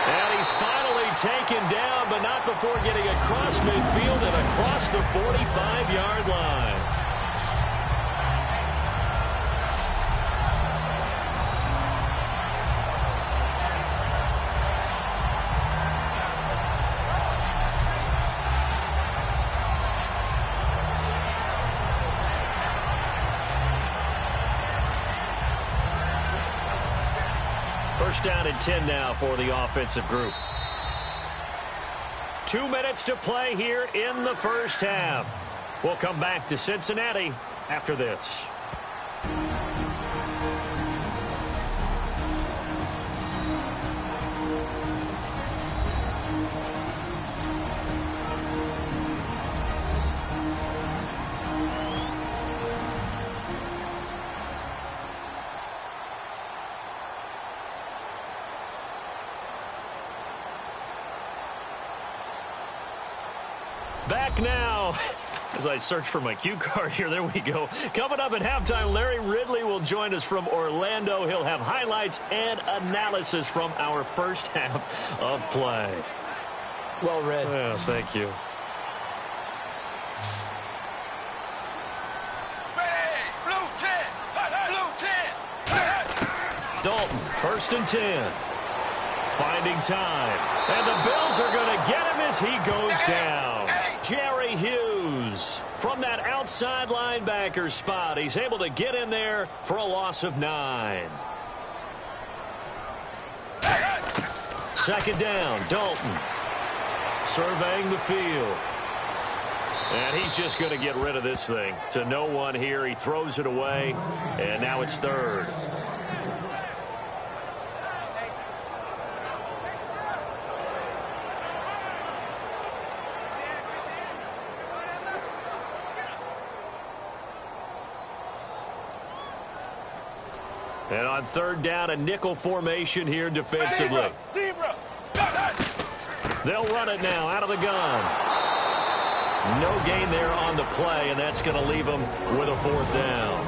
And he's finally taken down, but not before getting across midfield and across the 45-yard line. First down and 10 now for the offensive group. 2 minutes to play here in the first half. We'll come back to Cincinnati after this. Back now, as I search for my cue card here, there we go. Coming up at halftime, Larry Ridley will join us from Orlando. He'll have highlights and analysis from our first half of play. Well read. Yeah, thank you. First and 10. Finding time. And the Bills are going to get him as he goes down. Jerry Hughes from that outside linebacker spot. He's able to get in there for a loss of 9. Second down, Dalton. Surveying the field. And he's just going to get rid of this thing. To no one here. He throws it away. And now it's third. And on third down, a nickel formation here defensively. They'll run it now out of the gun. No gain there on the play, and that's going to leave them with a fourth down.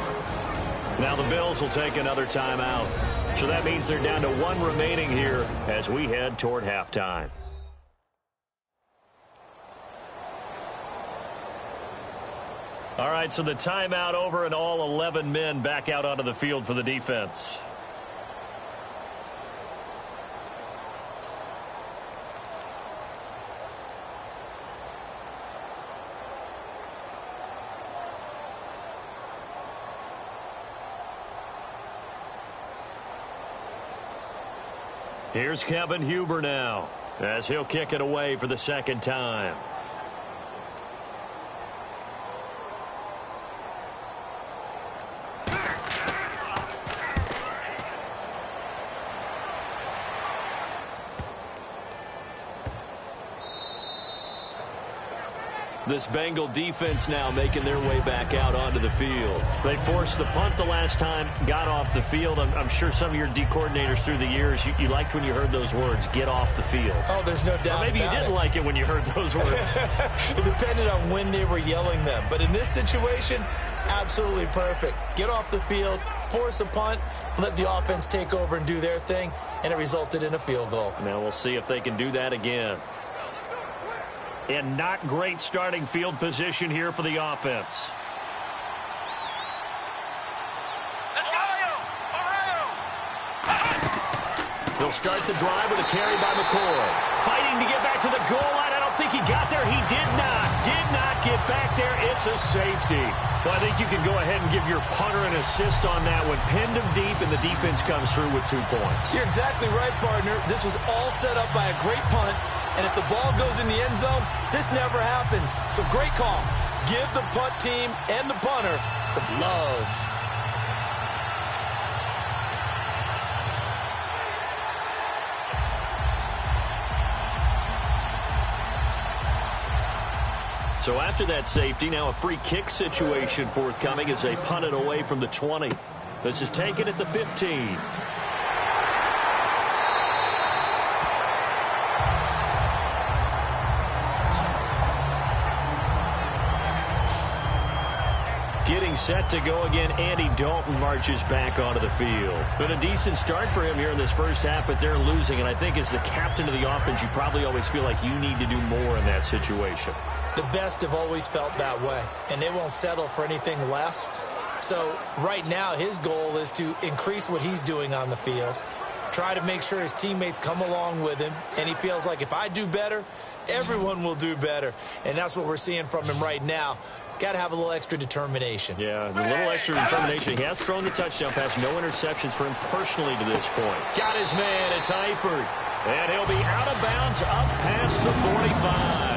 Now the Bills will take another timeout. So that means they're down to 1 remaining here as we head toward halftime. All right, so the timeout over and all 11 men back out onto the field for the defense. Here's Kevin Huber now as he'll kick it away for the second time. This Bengal defense now making their way back out onto the field. They forced the punt the last time, got off the field. I'm sure some of your D coordinators through the years, you liked when you heard those words, get off the field. Oh, there's no doubt. Or maybe you didn't like it when you heard those words. It depended on when they were yelling them. But in this situation, absolutely perfect. Get off the field, force a punt, let the offense take over and do their thing, and it resulted in a field goal. Now we'll see if they can do that again. And not great starting field position here for the offense. They'll start the drive with a carry by McCoy. Fighting to get back to the goal line. I don't think he got there. He did not get back there. It's a safety. Well, I think you can go ahead and give your punter an assist on that one. Pinned him deep, and the defense comes through with 2 points. You're exactly right, partner. This was all set up by a great punt. And if the ball goes in the end zone, this never happens. So great call. Give the punt team and the punter some love. So after that safety, now a free kick situation forthcoming as they punt it away from the 20. This is taken at the 15. Getting set to go again, Andy Dalton marches back onto the field. Been a decent start for him here in this first half, but they're losing. And I think as the captain of the offense, you probably always feel like you need to do more in that situation. The best have always felt that way, and they won't settle for anything less. So right now his goal is to increase what he's doing on the field, try to make sure his teammates come along with him, and he feels like if I do better, everyone will do better. And that's what we're seeing from him right now. Got to have a little extra determination. Yeah, the little extra determination. He has thrown the touchdown pass. No interceptions for him personally to this point. Got his man. It's Eifert. And he'll be out of bounds up past the 45.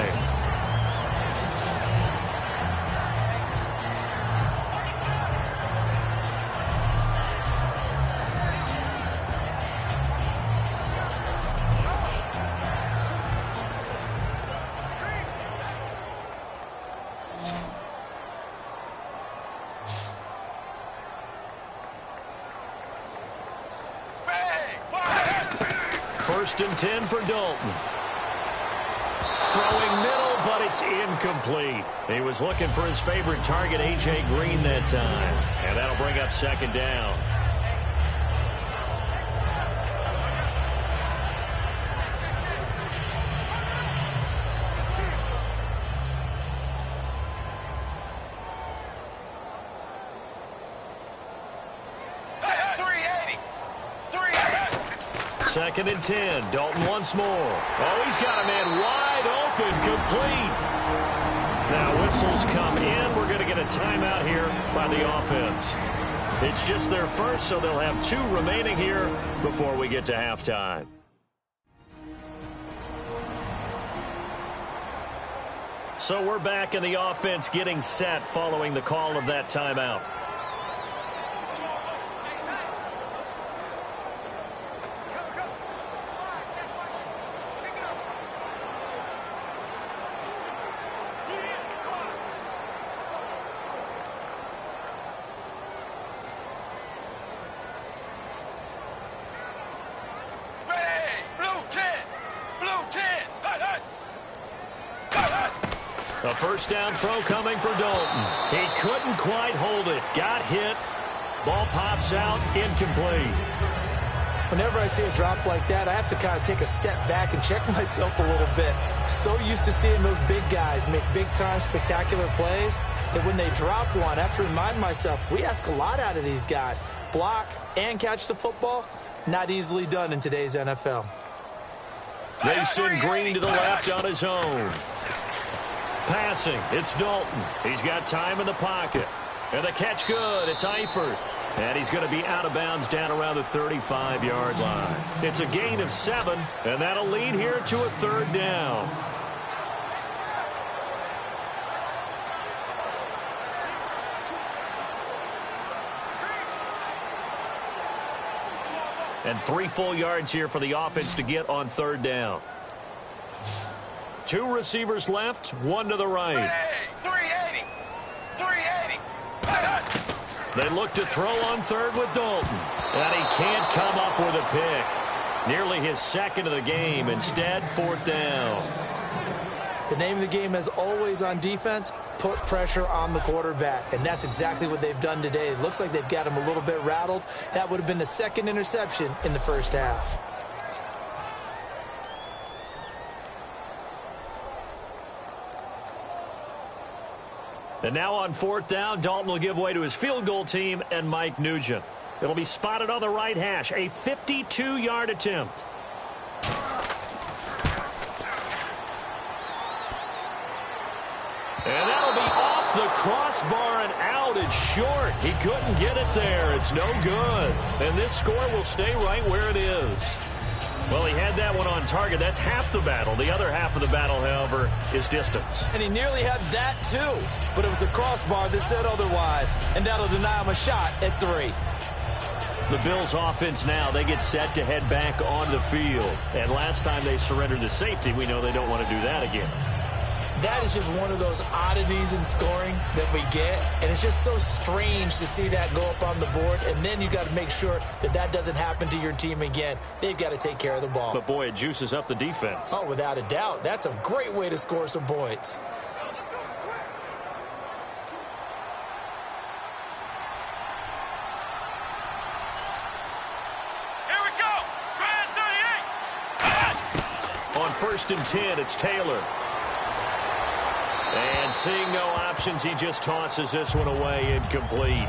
First and 10 for Dalton. Throwing middle, but it's incomplete. He was looking for his favorite target, A.J. Green, that time. And that'll bring up second down. 2nd and 10. Dalton once more. Oh, he's got a man wide open, complete. Now whistles come in. We're going to get a timeout here by the offense. It's just their first, so they'll have 2 remaining here before we get to halftime. So we're back in the offense getting set following the call of that timeout. A first down throw coming for Dalton. He couldn't quite hold it. Got hit. Ball pops out. Incomplete. Whenever I see a drop like that, I have to kind of take a step back and check myself a little bit. So used to seeing those big guys make big-time spectacular plays that when they drop one, I have to remind myself, we ask a lot out of these guys. Block and catch the football, not easily done in today's NFL. They send Green to the left on his own. Passing, it's Dalton. He's got time in the pocket. And the catch good, it's Eifert. And he's going to be out of bounds down around the 35-yard line. It's a gain of 7, and that'll lead here to a 3rd down. And 3 full yards here for the offense to get on 3rd down. 2 receivers left, 1 to the right. 380. They look to throw on 3rd with Dalton. And he can't come up with a pick. Nearly his 2nd of the game. Instead, 4th down. The name of the game is always on defense, put pressure on the quarterback. And that's exactly what they've done today. It looks like they've got him a little bit rattled. That would have been the 2nd interception in the first half. And now on 4th down, Dalton will give way to his field goal team and Mike Nugent. It'll be spotted on the right hash, a 52-yard attempt. And that'll be off the crossbar and out. It's short. He couldn't get it there. It's no good. And this score will stay right where it is. Well, he had that one on target. That's half the battle. The other half of the battle, however, is distance. And he nearly had that, too. But it was the crossbar that said otherwise. And that'll deny him a shot at 3. The Bills offense now, they get set to head back onto the field. And last time they surrendered to safety, we know they don't want to do that again. That is just one of those oddities in scoring that we get. And it's just so strange to see that go up on the board. And then you got to make sure that that doesn't happen to your team again. They've got to take care of the ball. But, boy, it juices up the defense. Oh, without a doubt. That's a great way to score some points. Here we go. Grand 38. On 1st and 10, it's Taylor. And seeing no options, he just tosses this one away incomplete.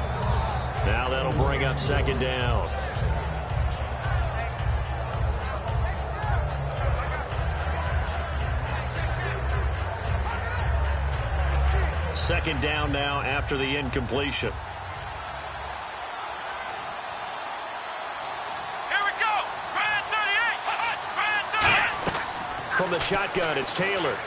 Now that'll bring up 2nd down. Second down now after the incompletion. Here we go. Grand 38. Grand 38. From the shotgun, it's Taylor.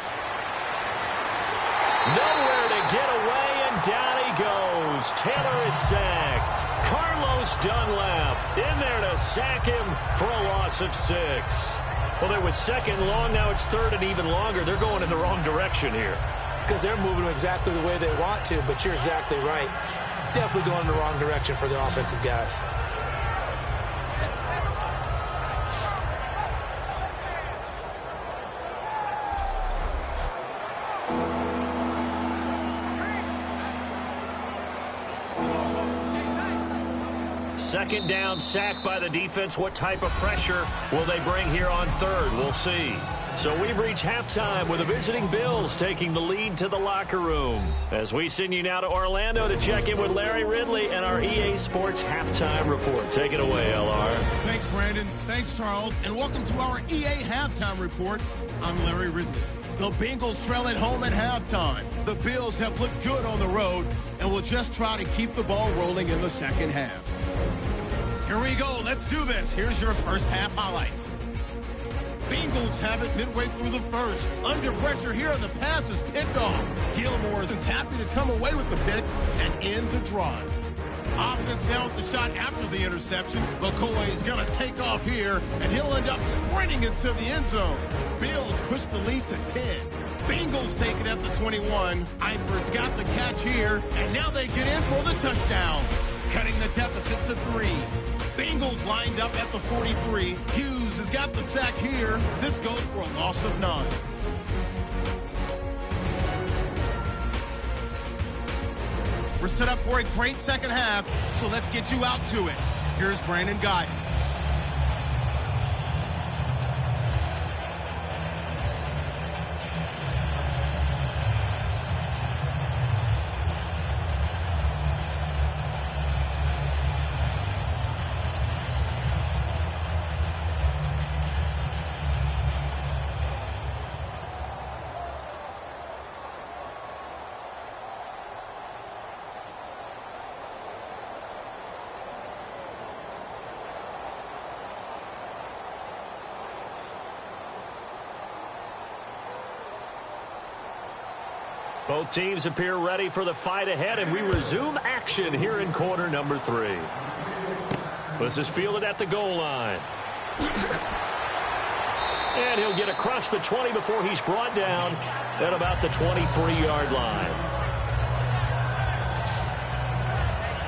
Nowhere to get away, and down he goes. Taylor is sacked. Carlos Dunlap in there to sack him for a loss of 6. Well, it was 2nd long. Now it's 3rd and even longer. They're going in the wrong direction here. Because they're moving exactly the way they want to, but you're exactly right. Definitely going in the wrong direction for the offensive guys. Second down, sack by the defense. What type of pressure will they bring here on 3rd? We'll see. So we've reached halftime with the visiting Bills taking the lead to the locker room. As we send you now to Orlando to check in with Larry Ridley and our EA Sports Halftime Report. Take it away, LR. Thanks, Brandon. Thanks, Charles. And welcome to our EA Halftime Report. I'm Larry Ridley. The Bengals trail at home at halftime. The Bills have looked good on the road and will just try to keep the ball rolling in the second half. Here we go. Let's do this. Here's your first half highlights. Bengals have it midway through the first. Under pressure here, and the pass is picked off. Gilmore is happy to come away with the pick and end the drive. Offense now with the shot after the interception. McCoy is going to take off here, and he'll end up sprinting into the end zone. Bills push the lead to 10. Bengals take it at the 21. Eiferd's got the catch here, and now they get in for the touchdown, cutting the deficit to 3. Bengals lined up at the 43. Hughes has got the sack here. This goes for a loss of 9. We're set up for a great second half, so let's get you out to it. Here's Brandon Godden. Both teams appear ready for the fight ahead, and we resume action here in quarter number 3. This is fielded at the goal line. And he'll get across the 20 before he's brought down at about the 23-yard line.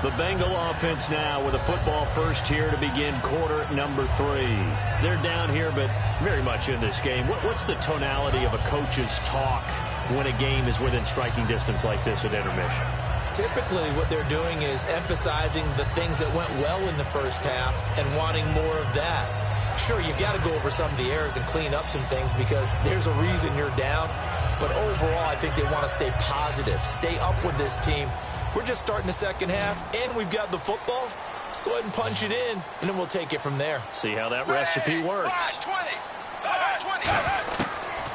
The Bengal offense now with a football first here to begin quarter number 3. They're down here, but very much in this game. What's the tonality of a coach's talk when a game is within striking distance like this at intermission? Typically what they're doing is emphasizing the things that went well in the first half and wanting more of that. Sure, you've got to go over some of the errors and clean up some things because there's a reason you're down. But overall, I think they want to stay positive, stay up with this team. We're just starting the second half, and we've got the football. Let's go ahead and punch it in, and then we'll take it from there. See how that recipe works. 20.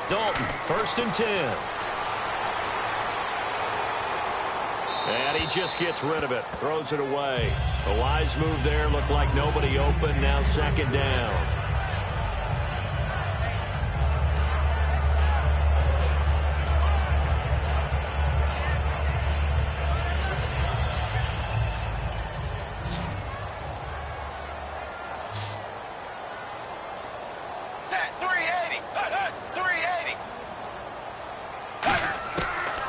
Dalton, 1st and 10. And he just gets rid of it, throws it away. A wise move there, looked like nobody open, now 2nd down.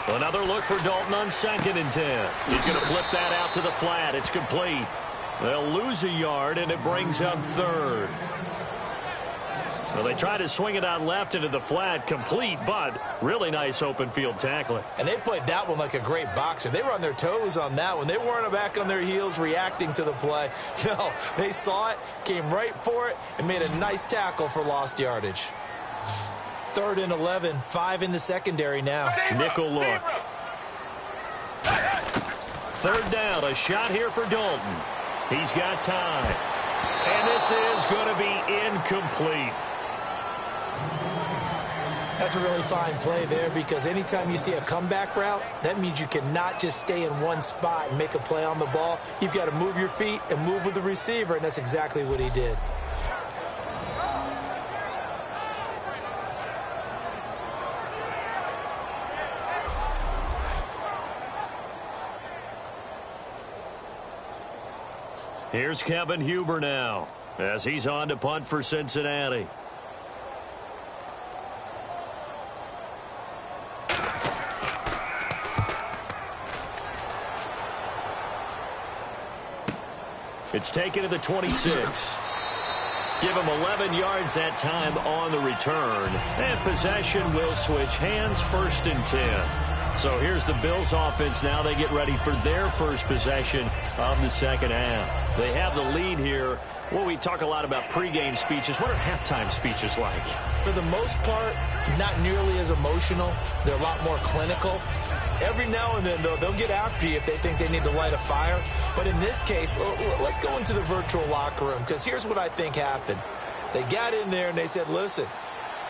Another look for Dalton on 2nd and 10. He's going to flip that out to the flat. It's complete. They'll lose a yard, and it brings up 3rd. Well, they try to swing it out left into the flat, complete, but really nice open field tackling. And they played that one like a great boxer. They were on their toes on that one. They weren't back on their heels reacting to the play. No, they saw it, came right for it, and made a nice tackle for lost yardage. 3rd and 11, 5 in the secondary now. Nickel look. 3rd down, a shot here for Dalton. He's got time. And this is going to be incomplete. That's a really fine play there because anytime you see a comeback route, that means you cannot just stay in one spot and make a play on the ball. You've got to move your feet and move with the receiver, and that's exactly what he did. Here's Kevin Huber now as he's on to punt for Cincinnati. It's taken to the 26. Give him 11 yards that time on the return. And possession will switch hands, 1st and 10. So here's the Bills offense now. They get ready for their first possession of the second half. They have the lead here Well, we talk a lot about pregame speeches. What are halftime speeches like? For the most part, not nearly as emotional. They're a lot more clinical. Every now and then, though, they'll get after you if they think they need to light a fire. But in this case, let's go into the virtual locker room, because here's what I think happened. They got in there and they said, listen,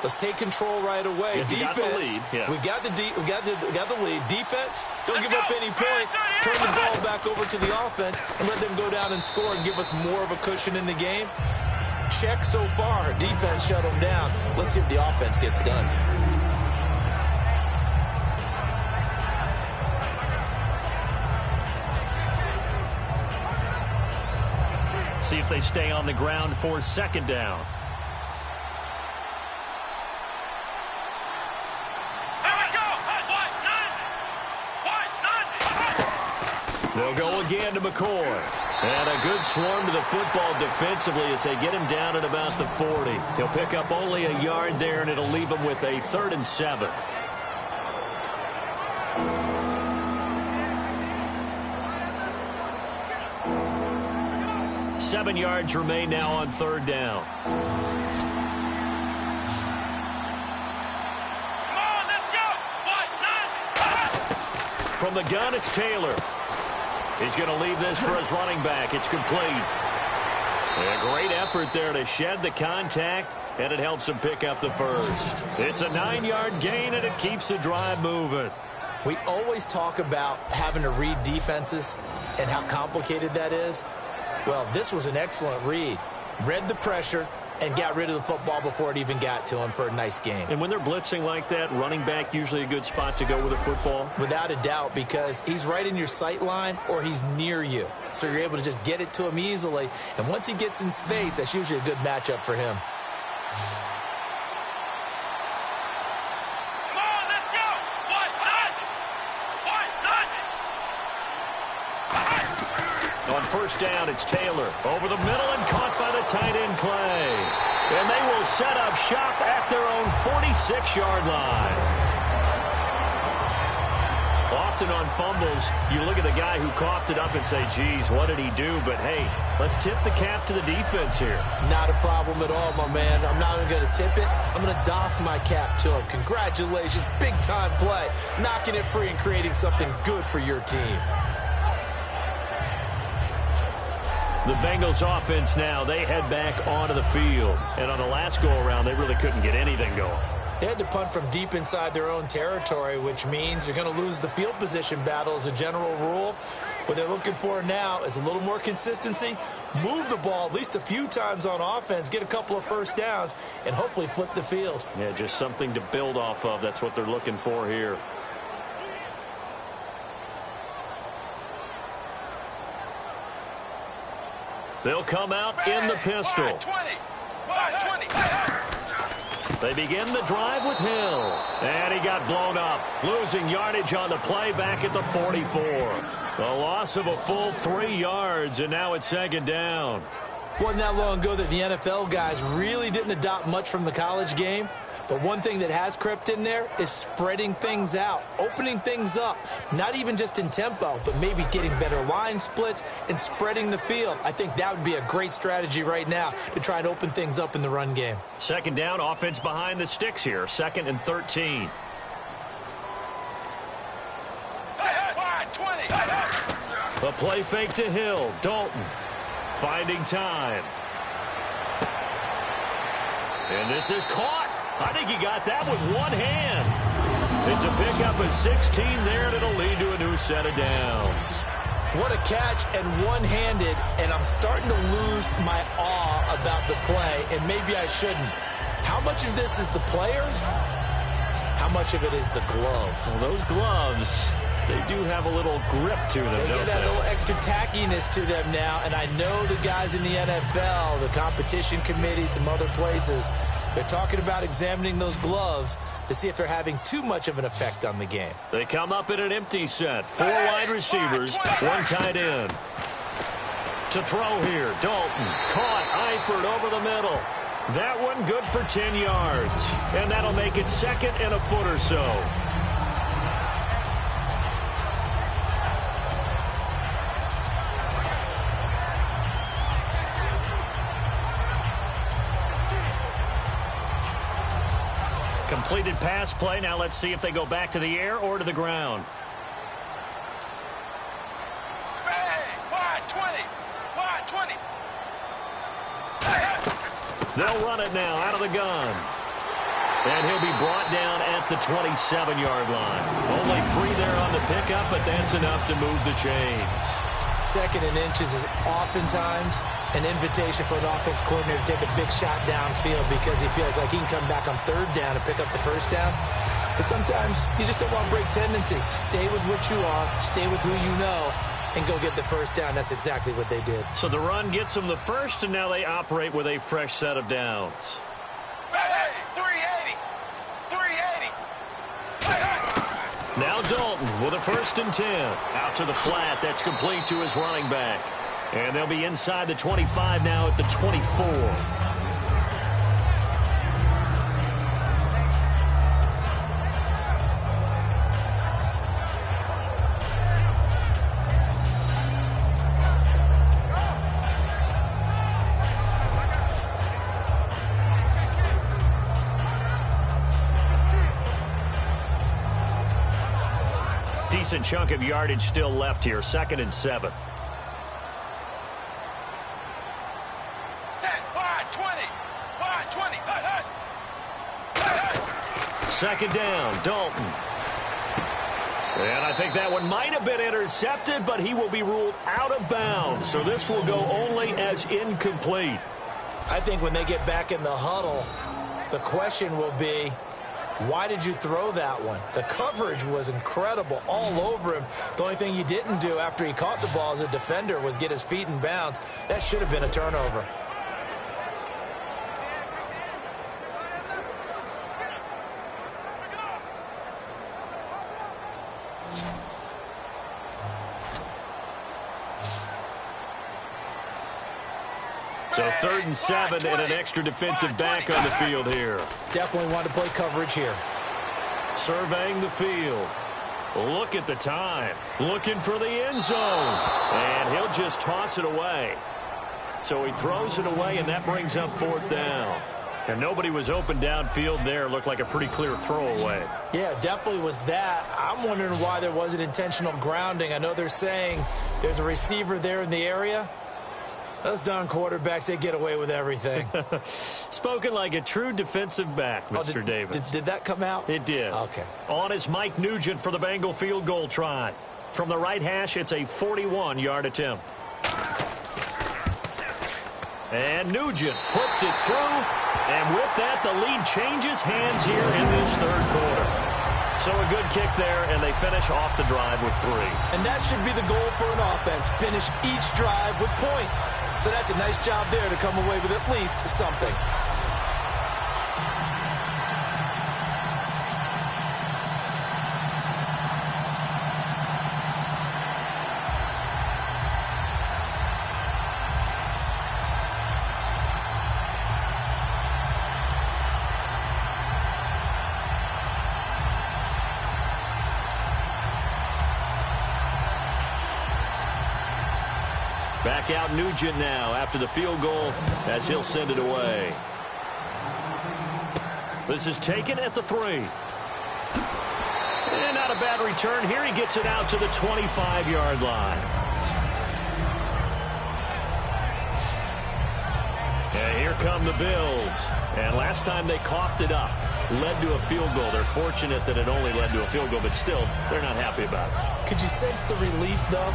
let's take control right away. Defense, we got the lead. Defense, don't give up any points. Turn the ball back over to the offense and let them go down and score and give us more of a cushion in the game. Check so far. Defense shut them down. Let's see if the offense gets done. See if they stay on the ground for second down. They'll go again to McCoy. And a good swarm to the football defensively as they get him down at about the 40. He'll pick up only a yard there, and it'll leave him with a 3rd and 7. Seven yards remain now on 3rd down. From the gun, it's Taylor. He's going to leave this for his running back. It's complete. A great effort there to shed the contact, and it helps him pick up the first. It's a 9-yard gain, and it keeps the drive moving. We always talk about having to read defenses and how complicated that is. Well, this was an excellent read. Read the pressure and got rid of the football before it even got to him for a nice game. And when they're blitzing like that, running back usually a good spot to go with a football? Without a doubt, because he's right in your sight line or he's near you. So you're able to just get it to him easily. And once he gets in space, that's usually a good matchup for him. On first down, it's Taylor. Over the middle and caught by the tight end Clay. And they will set up shop at their own 46-yard line. Often on fumbles, you look at the guy who coughed it up and say, geez, what did he do? But, hey, let's tip the cap to the defense here. Not a problem at all, my man. I'm not even going to tip it. I'm going to doff my cap to him. Congratulations. Big-time play. Knocking it free and creating something good for your team. The Bengals offense now, they head back onto the field. And on the last go-around, they really couldn't get anything going. They had to punt from deep inside their own territory, which means you're going to lose the field position battle as a general rule. What they're looking for now is a little more consistency, move the ball at least a few times on offense, get a couple of first downs, and hopefully flip the field. Yeah, just something to build off of. That's what they're looking for here. They'll come out in the pistol. They begin the drive with Hill. And he got blown up. Losing yardage on the play back at the 44. The loss of a full 3 yards, and now it's second down. Wasn't that long ago that the NFL guys really didn't adopt much from the college game. But one thing that has crept in there is spreading things out, opening things up, not even just in tempo, but maybe getting better line splits and spreading the field. I think that would be a great strategy right now to try and open things up in the run game. Second down, offense behind the sticks here, 2nd and 13. A play fake to Hill. Dalton finding time. And this is caught. I think he got that with one hand. It's a pickup of 16 there, and it'll lead to a new set of downs. What a catch and one-handed, and I'm starting to lose my awe about the play, and maybe I shouldn't. How much of this is the player? How much of it is the glove? Well, those gloves, they do have a little grip to them, they don't get that they? little extra tackiness to them now, and I know the guys in the NFL, the competition committee, some other places, they're talking about examining those gloves to see if they're having too much of an effect on the game. They come up in an empty set. 4 wide receivers, 1 tight end. To throw here, Dalton. Caught, Eifert over the middle. That one good for 10 yards. And that'll make it 2nd and a foot or so. completed pass play. Now let's see if they go back to the air or to the ground. They'll run it now out of the gun. And he'll be brought down at the 27-yard line. Only 3 there on the pickup, but that's enough to move the chains. 2nd and inches is oftentimes an invitation for an offense coordinator to take a big shot downfield because he feels like he can come back on 3rd down and pick up the 1st down. But sometimes you just don't want to break tendency. Stay with what you are, stay with who you know, and go get the 1st down. That's exactly what they did. So the run gets them the 1st, and now they operate with a fresh set of downs. Now Dalton with a 1st and 10. Out to the flat. That's complete to his running back. And they'll be inside the 25 now at the 24. Decent chunk of yardage still left here. 2nd and 7. Second down, Dalton. And I think that one might have been intercepted, but he will be ruled out of bounds. So this will go only as incomplete. I think when they get back in the huddle, the question will be, why did you throw that one? The coverage was incredible all over him. The only thing you didn't do after he caught the ball as a defender was get his feet in bounds. That should have been a turnover. So 3rd and 7 and an extra defensive back on the field here. Definitely want to play coverage here. Surveying the field. Look at the time. Looking for the end zone. And he'll just toss it away. So he throws it away, and that brings up 4th down. And nobody was open downfield there. Looked like a pretty clear throwaway. Yeah, definitely was that. I'm wondering why there wasn't intentional grounding. I know they're saying there's a receiver there in the area. Those darn quarterbacks, they get away with everything. Spoken like a true defensive back, Mr. Davis. Did that come out? It did. Okay. On is Mike Nugent for the Bengal field goal try. From the right hash, it's a 41-yard attempt. And Nugent puts it through. And with that, the lead changes hands here in this 3rd quarter. So a good kick there, and they finish off the drive with 3. And that should be the goal for an offense. Finish each drive with points. So that's a nice job there to come away with at least something. Back out Nugent now after the field goal as he'll send it away. This is taken at the 3. And not a bad return here. He gets it out to the 25-yard line. And here come the Bills. And last time they coughed it up, led to a field goal. They're fortunate that it only led to a field goal, but still, they're not happy about it. Could you sense the relief, though,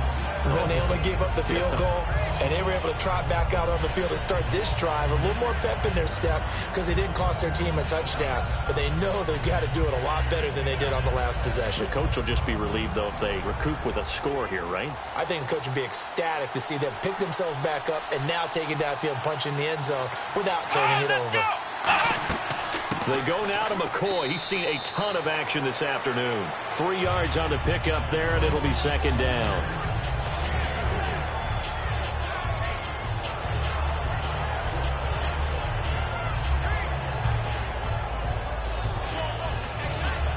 when they only gave up the field goal and they were able to trot back out on the field and start this drive? A little more pep in their step because they didn't cost their team a touchdown, but they know they've got to do it a lot better than they did on the last possession. The coach will just be relieved, though, if they recoup with a score here, right? I think the coach would be ecstatic to see them pick themselves back up and now take it downfield and punch in the end zone without turning it over. They go now to McCoy. He's seen a ton of action this afternoon. 3 yards on the pickup there, and it'll be 2nd down.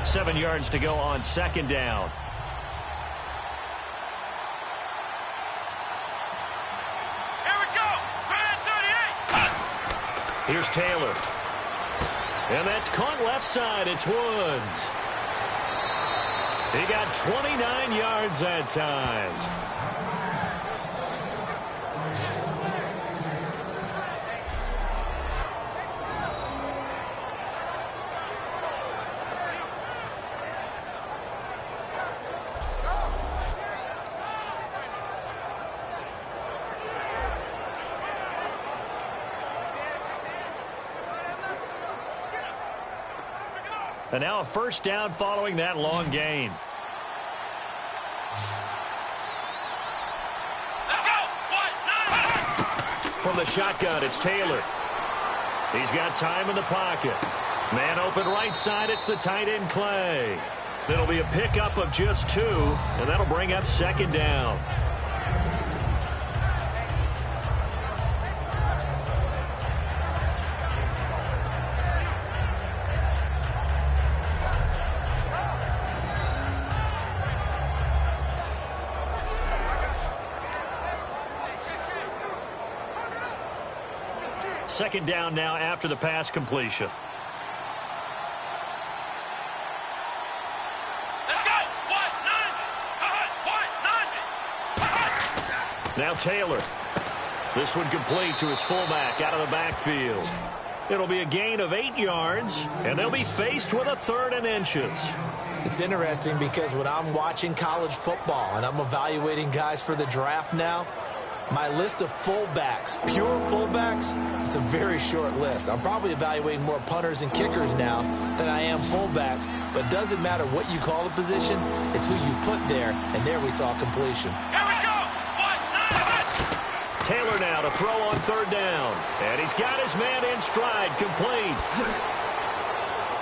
Seven yards to go on 2nd down. Here we go. Man 38. Here's Taylor. And that's caught left side. It's Woods. He got 29 yards that time. And now a first down following that long gain. From the shotgun, it's Taylor. He's got time in the pocket. Man open right side, it's the tight end Clay. It'll be a pickup of just 2, and that'll bring up second down. Second down now after the pass completion. Let's go. Now Taylor. This one complete to his fullback out of the backfield. It'll be a gain of 8 yards, and they'll be faced with a 3rd and inches. It's interesting because when I'm watching college football and I'm evaluating guys for the draft now, my list of fullbacks, pure fullbacks, it's a very short list. I'm probably evaluating more punters and kickers now than I am fullbacks, but it doesn't matter what you call the position, it's who you put there, and there we saw completion. Here we go. Taylor now to throw on 3rd down, and he's got his man in stride, complete.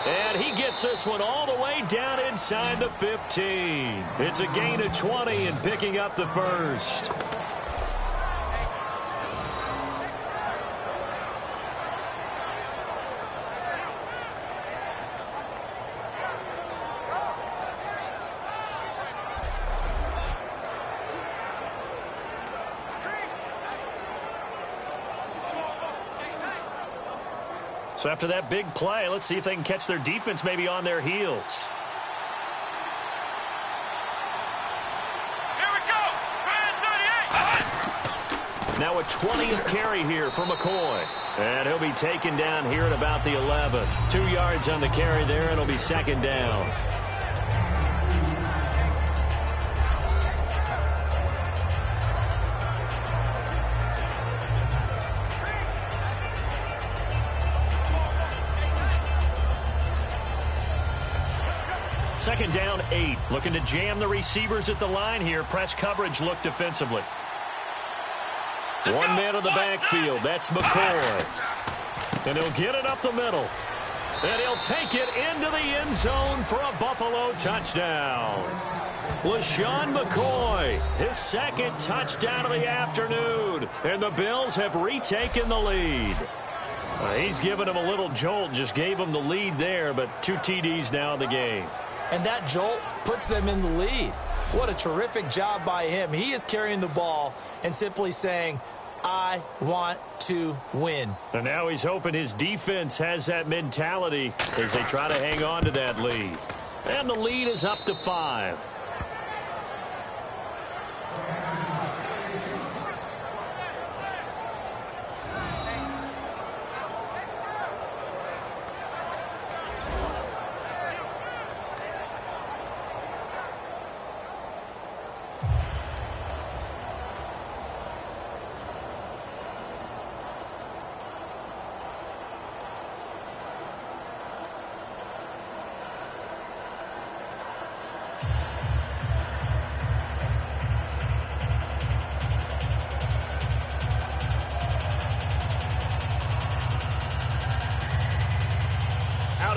And he gets this one all the way down inside the 15. It's a gain of 20 and picking up the first. So after that big play, let's see if they can catch their defense maybe on their heels. Here we go. Now a 20th carry here for McCoy. And he'll be taken down here at about the 11. 2 yards on the carry there, and it'll be second down. Second down, 8. Looking to jam the receivers at the line here. Press coverage look defensively. One man in the backfield. That's McCoy. And he'll get it up the middle. And he'll take it into the end zone for a Buffalo touchdown. LaShawn McCoy, his 2nd touchdown of the afternoon. And the Bills have retaken the lead. He's given him a little jolt, just gave him the lead there, but 2 TDs now in the game. And that jolt puts them in the lead. What a terrific job by him. He is carrying the ball and simply saying, I want to win. And now he's hoping his defense has that mentality as they try to hang on to that lead. And the lead is up to 5.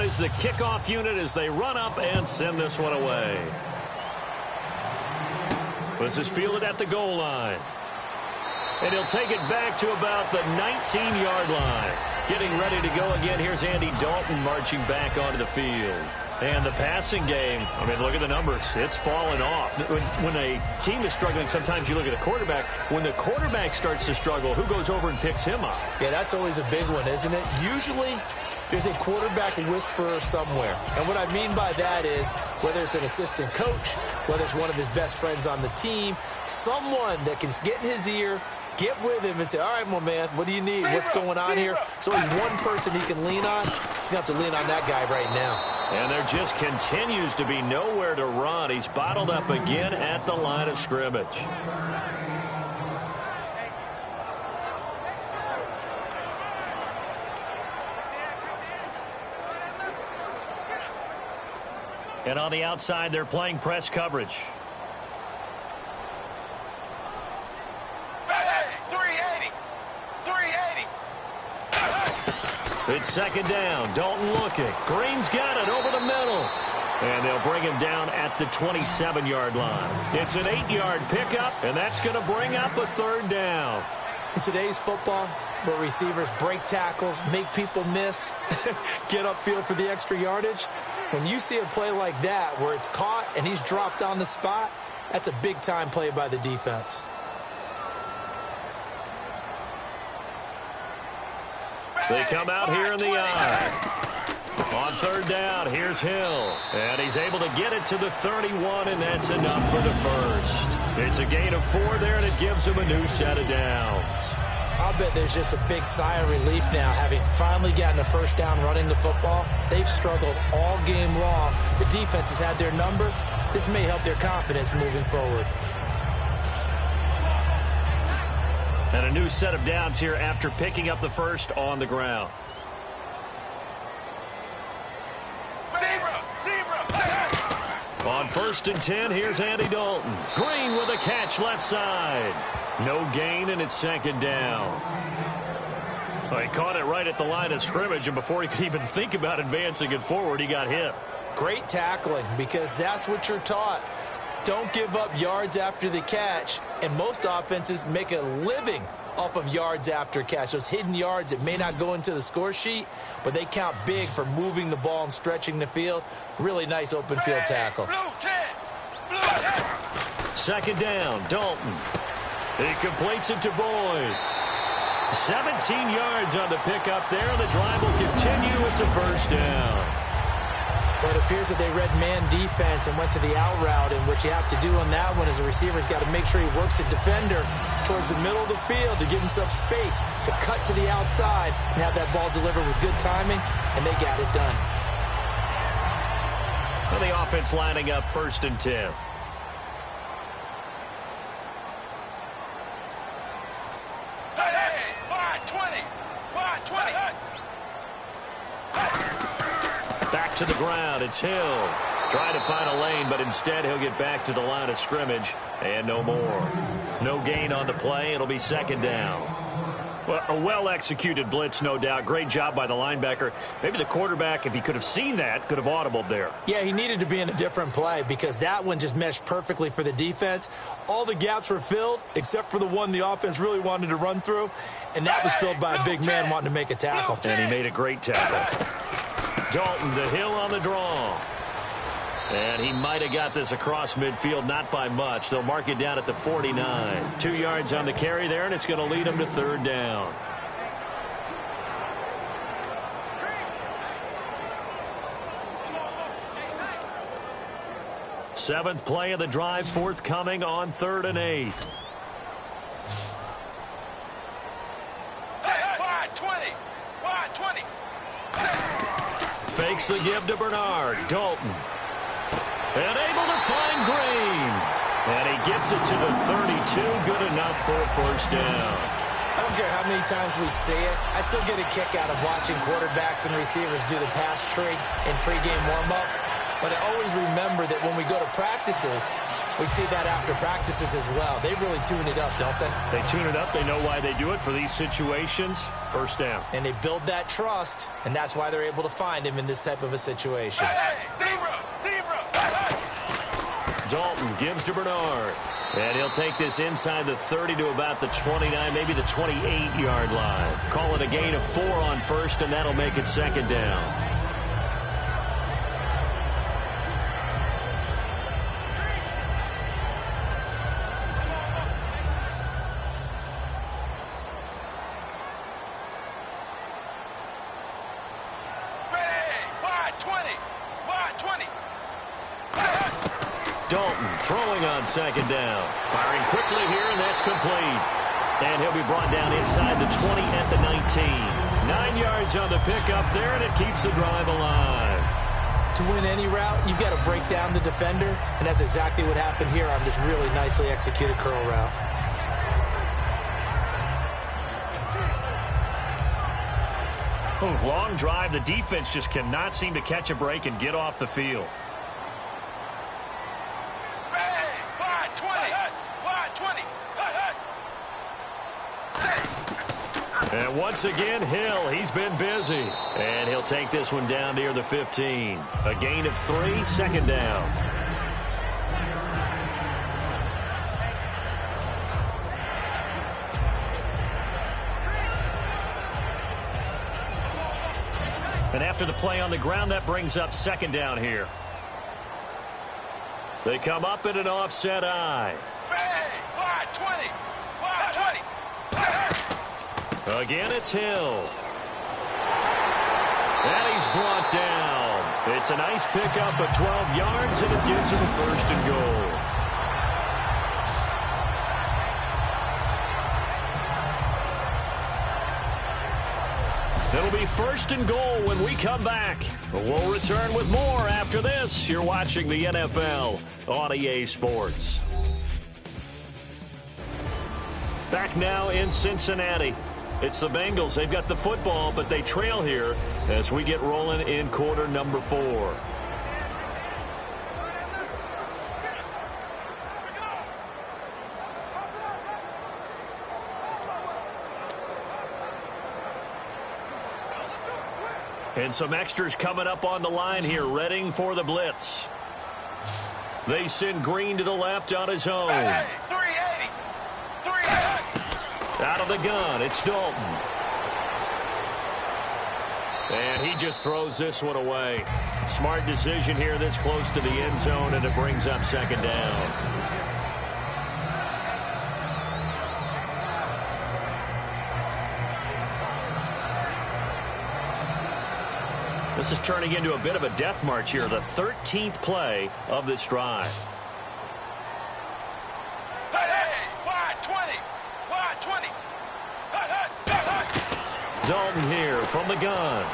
Is the kickoff unit as they run up and send this one away. This is fielded at the goal line. And he'll take it back to about the 19-yard line. Getting ready to go again. Here's Andy Dalton marching back onto the field. And the passing game, I mean, look at the numbers. It's fallen off. When a team is struggling, sometimes you look at the quarterback. When the quarterback starts to struggle, who goes over and picks him up? Yeah, that's always a big one, isn't it? Usually there's a quarterback whisperer somewhere. And what I mean by that is, whether it's an assistant coach, whether it's one of his best friends on the team, someone that can get in his ear, get with him and say, all right, my man, what do you need? What's going on here? So he's one person he can lean on. He's going to have to lean on that guy right now. And there just continues to be nowhere to run. He's bottled up again at the line of scrimmage. And on the outside, they're playing press coverage. It's second down. Dalton looking. Green's got it over the middle. And they'll bring him down at the 27-yard line. It's an 8-yard pickup, and that's going to bring up a third down. In today's football, where receivers break tackles, make people miss, get upfield for the extra yardage, when you see a play like that where it's caught and he's dropped on the spot, that's a big-time play by the defense. They come out here in the eye. On third down, here's Hill. And he's able to get it to the 31, and that's enough for the first. It's a gain of 4 there, and it gives him a new set of downs. I'll bet there's just a big sigh of relief now, having finally gotten a first down running the football. They've struggled all game long. The defense has had their number. This may help their confidence moving forward. And a new set of downs here after picking up the first on the ground. On 1st and 10, here's Andy Dalton. Green with a catch left side. No gain, and it's second down. Well, he caught it right at the line of scrimmage, and before he could even think about advancing it forward, he got hit. Great tackling, because that's what you're taught. Don't give up yards after the catch, and most offenses make a living off of yards after catch. Those hidden yards that may not go into the score sheet, but they count big for moving the ball and stretching the field. Really nice open field tackle. Second down, Dalton. He completes it to Boyd. 17 yards on the pickup there. The drive will continue. It's a first down. But it appears that they read man defense and went to the out route, and what you have to do on that one is the receiver's got to make sure he works the defender towards the middle of the field to give himself space to cut to the outside and have that ball delivered with good timing, and they got it done. And the offense lining up 1st and 10. Back to the ground. It's Hill. Trying to find a lane, but instead he'll get back to the line of scrimmage and no more. No gain on the play. It'll be second down. Well, a well-executed blitz, no doubt. Great job by the linebacker. Maybe the quarterback, if he could have seen that, could have audibled there. Yeah, he needed to be in a different play because that one just meshed perfectly for the defense. All the gaps were filled except for the one the offense really wanted to run through, and that was filled by a big man wanting to make a tackle. And he made a great tackle. Dalton to Hill on the draw. And he might have got this across midfield, not by much. They'll mark it down at the 49. 2 yards on the carry there, and it's going to lead him to third down. Seventh play of the drive forthcoming on 3rd and 8. Fakes the give to Bernard. Dalton. And able to find Green. And he gets it to the 32. Good enough for a first down. I don't care how many times we see it. I still get a kick out of watching quarterbacks and receivers do the pass tree in pregame warm-up. But I always remember that when we go to practices, we see that after practices as well. They really tune it up, don't they? They tune it up. They know why they do it for these situations. First down. And they build that trust, and that's why they're able to find him in this type of a situation. Dalton gives to Bernard. And he'll take this inside the 30 to about the 29, maybe the 28-yard line. Call it a gain of 4 on first, and that'll make it second down. Dalton throwing on second down. Firing quickly here, and that's complete. And he'll be brought down inside the 20 at the 19. 9 yards on the pickup there, and it keeps the drive alive. To win any route, you've got to break down the defender, and that's exactly what happened here on this really nicely executed curl route. Long drive. The defense just cannot seem to catch a break and get off the field. And once again, Hill, he's been busy. And he'll take this one down near the 15. A gain of 3, second down. And after the play on the ground, that brings up second down here. They come up in an offset eye. Wide 20. Wide 20. Again, it's Hill. And he's brought down. It's a nice pickup of 12 yards, and it gives him a first and goal. It'll be first and goal when we come back. We'll return with more after this. You're watching the NFL on EA Sports. Back now in Cincinnati. It's the Bengals. They've got the football, but they trail here as we get rolling in quarter number 4. And some extras coming up on the line here, readying for the blitz. They send Green to the left on his own. Hey, 380. 380. Out of the gun, it's Dalton. And he just throws this one away. Smart decision here this close to the end zone, and it brings up second down. This is turning into a bit of a death march here, the 13th play of this drive. Hey, wide 20. Wide 20. Dalton here from the gun.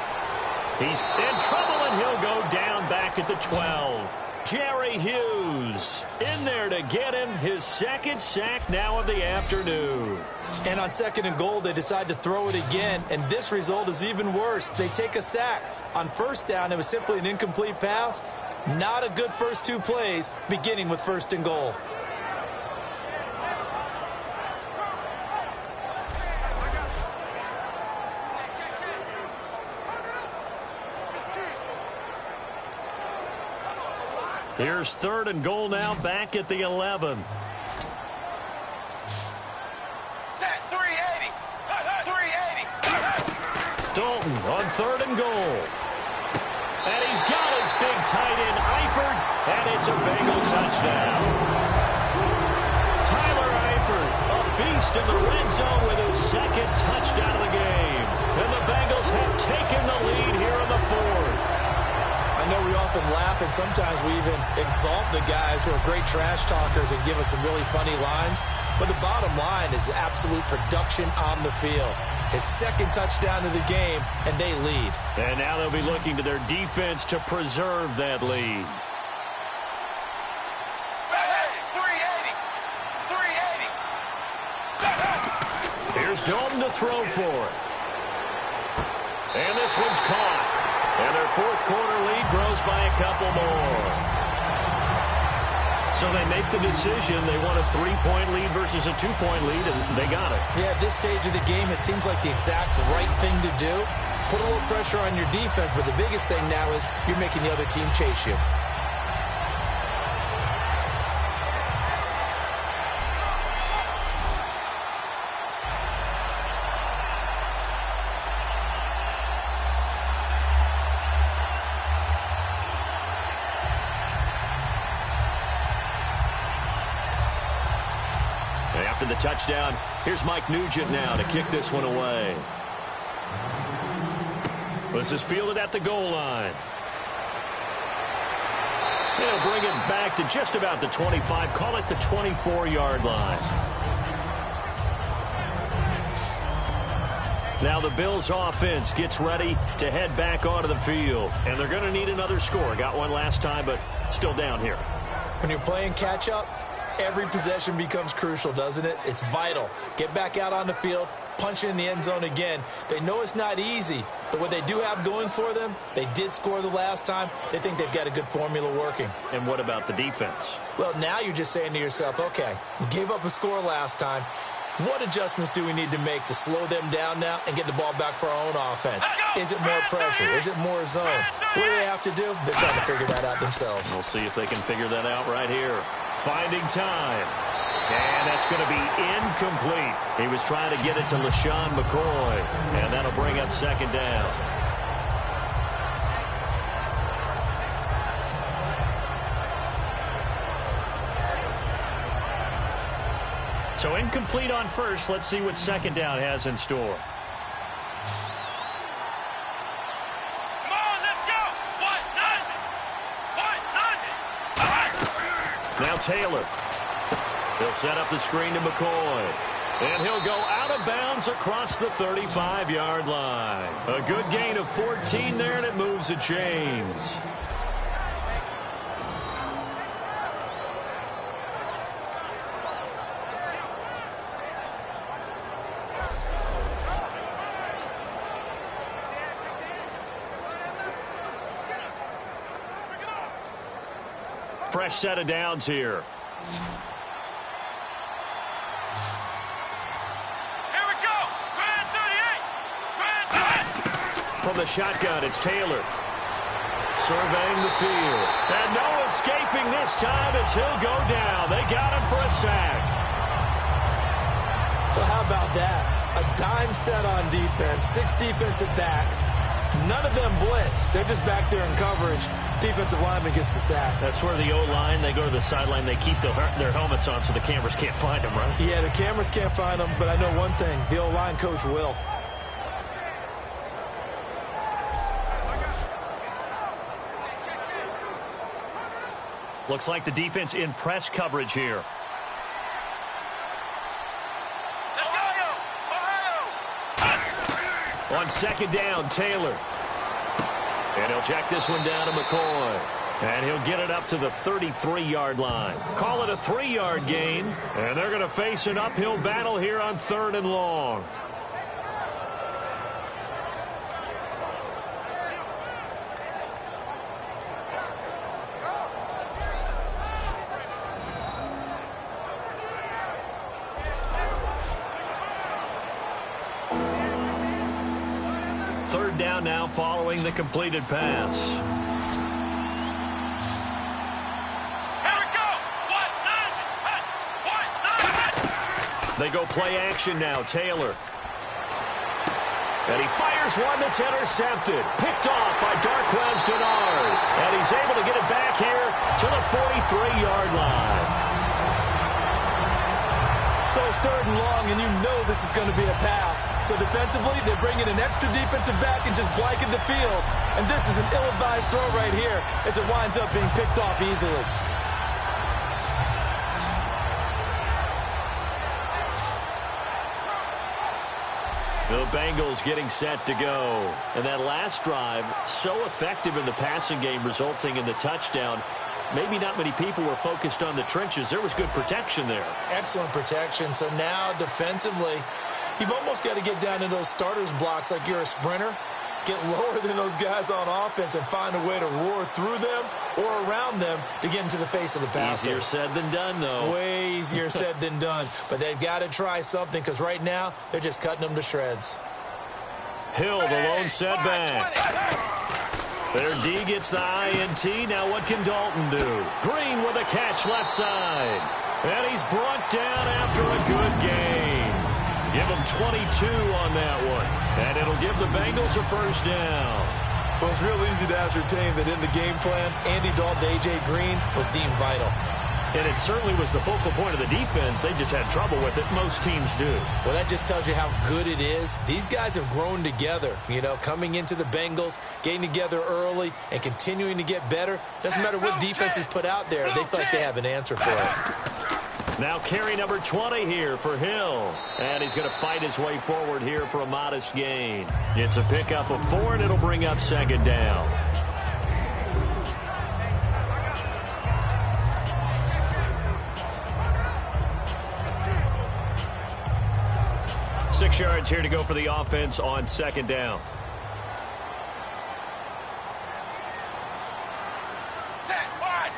He's in trouble, and he'll go down back at the 12. Jerry Hughes in there to get him his second sack now of the afternoon. And on second and goal, they decide to throw it again, and this result is even worse. They take a sack. On first down, it was simply an incomplete pass. Not a good first 2 plays, beginning with first and goal. Here's third and goal now, back at the 11. Set 380. 380. Dalton on third and goal. And he's got his big tight end, Eifert, and it's a Bengal touchdown. Tyler Eifert, a beast in the red zone with his second touchdown of the game. And the Bengals have taken the lead here in the 4th. I know we often laugh, and sometimes we even exalt the guys who are great trash talkers and give us some really funny lines. But the bottom line is absolute production on the field. His second touchdown of the game, and they lead. And now they'll be looking to their defense to preserve that lead. Hey, 380. 380. Here's Dalton to throw for it. And this one's caught. And their fourth quarter lead grows by a couple more. So they make the decision. They want a 3-point lead versus a 2-point lead, and they got it. Yeah, at this stage of the game, it seems like the exact right thing to do. Put a little pressure on your defense, but the biggest thing now is you're making the other team chase you. After the touchdown, here's Mike Nugent now to kick this one away. This is fielded at the goal line. He'll bring it back to just about the 25. Call it the 24-yard line. Now the Bills offense gets ready to head back onto the field. And they're going to need another score. Got one last time, but still down here. When you're playing catch-up, every possession becomes crucial, doesn't it? It's vital. Get back out on the field, punch in the end zone again. They know it's not easy, but what they do have going for them, they did score the last time. They think they've got a good formula working. And what about the defense? Well, now you're just saying to yourself, okay, we gave up a score last time. What adjustments do we need to make to slow them down now and get the ball back for our own offense? Is it more pressure? Is it more zone? What do they have to do? They're trying to figure that out themselves. We'll see if they can figure that out right here. Finding time. And that's going to be incomplete. He was trying to get it to LaShawn McCoy. And that'll bring up second down. So incomplete on first. Let's see what second down has in store. Come on, let's go. Now Taylor. He'll set up the screen to McCoy. And he'll go out of bounds across the 35-yard line. A good gain of 14 there, and it moves the chains. Fresh set of downs here. Here we go. Grand 38. From the shotgun, it's Taylor. Surveying the field. And no escaping this time as he'll go down. They got him for a sack. Well, how about that? A dime set on defense, 6 defensive backs. None of them blitz. They're just back there in coverage. Defensive lineman gets the sack. That's where the O-line, they go to the sideline, they keep their helmets on so the cameras can't find them, right? Yeah, the cameras can't find them, but I know one thing. The O-line coach will. Looks like the defense in press coverage here. On second down, Taylor. And he'll check this one down to McCoy. And he'll get it up to the 33-yard line. Call it a 3-yard gain. And they're going to face an uphill battle here on 3rd and long. Third down now following the completed pass. Here we go. They go play action now. Taylor. And he fires one that's intercepted. Picked off by Darquez Denard. And he's able to get it back here to the 43-yard line. So it's 3rd and long, and you know this is going to be a pass. So defensively, they bring in an extra defensive back and just blanket the field. And this is an ill-advised throw right here as it winds up being picked off easily. The Bengals getting set to go. And that last drive, so effective in the passing game, resulting in the touchdown. Maybe not many people were focused on the trenches. There was good protection there. Excellent protection. So now defensively, you've almost got to get down to those starters blocks like you're a sprinter. Get lower than those guys on offense and find a way to roar through them or around them to get into the face of the passer. Easier said than done, though. Way easier said than done. But they've got to try something because right now they're just cutting them to shreds. Hill, the lone setback. Their D gets the INT. Now what can Dalton do? Green with a catch left side. And he's brought down after a good gain. Give him 22 on that one. And it'll give the Bengals a first down. Well, it's real easy to ascertain that in the game plan, Andy Dalton to A.J. Green was deemed vital. And it certainly was the focal point of the defense. They just had trouble with it. Most teams do. Well, that just tells you how good it is. These guys have grown together, coming into the Bengals, getting together early, and continuing to get better. Doesn't matter what defense is put out there. They feel like they have an answer for it. Now carry number 20 here for Hill. And he's going to fight his way forward here for a modest gain. It's a pickup of 4, and it'll bring up second down. Six yards here to go for the offense on second down. Wide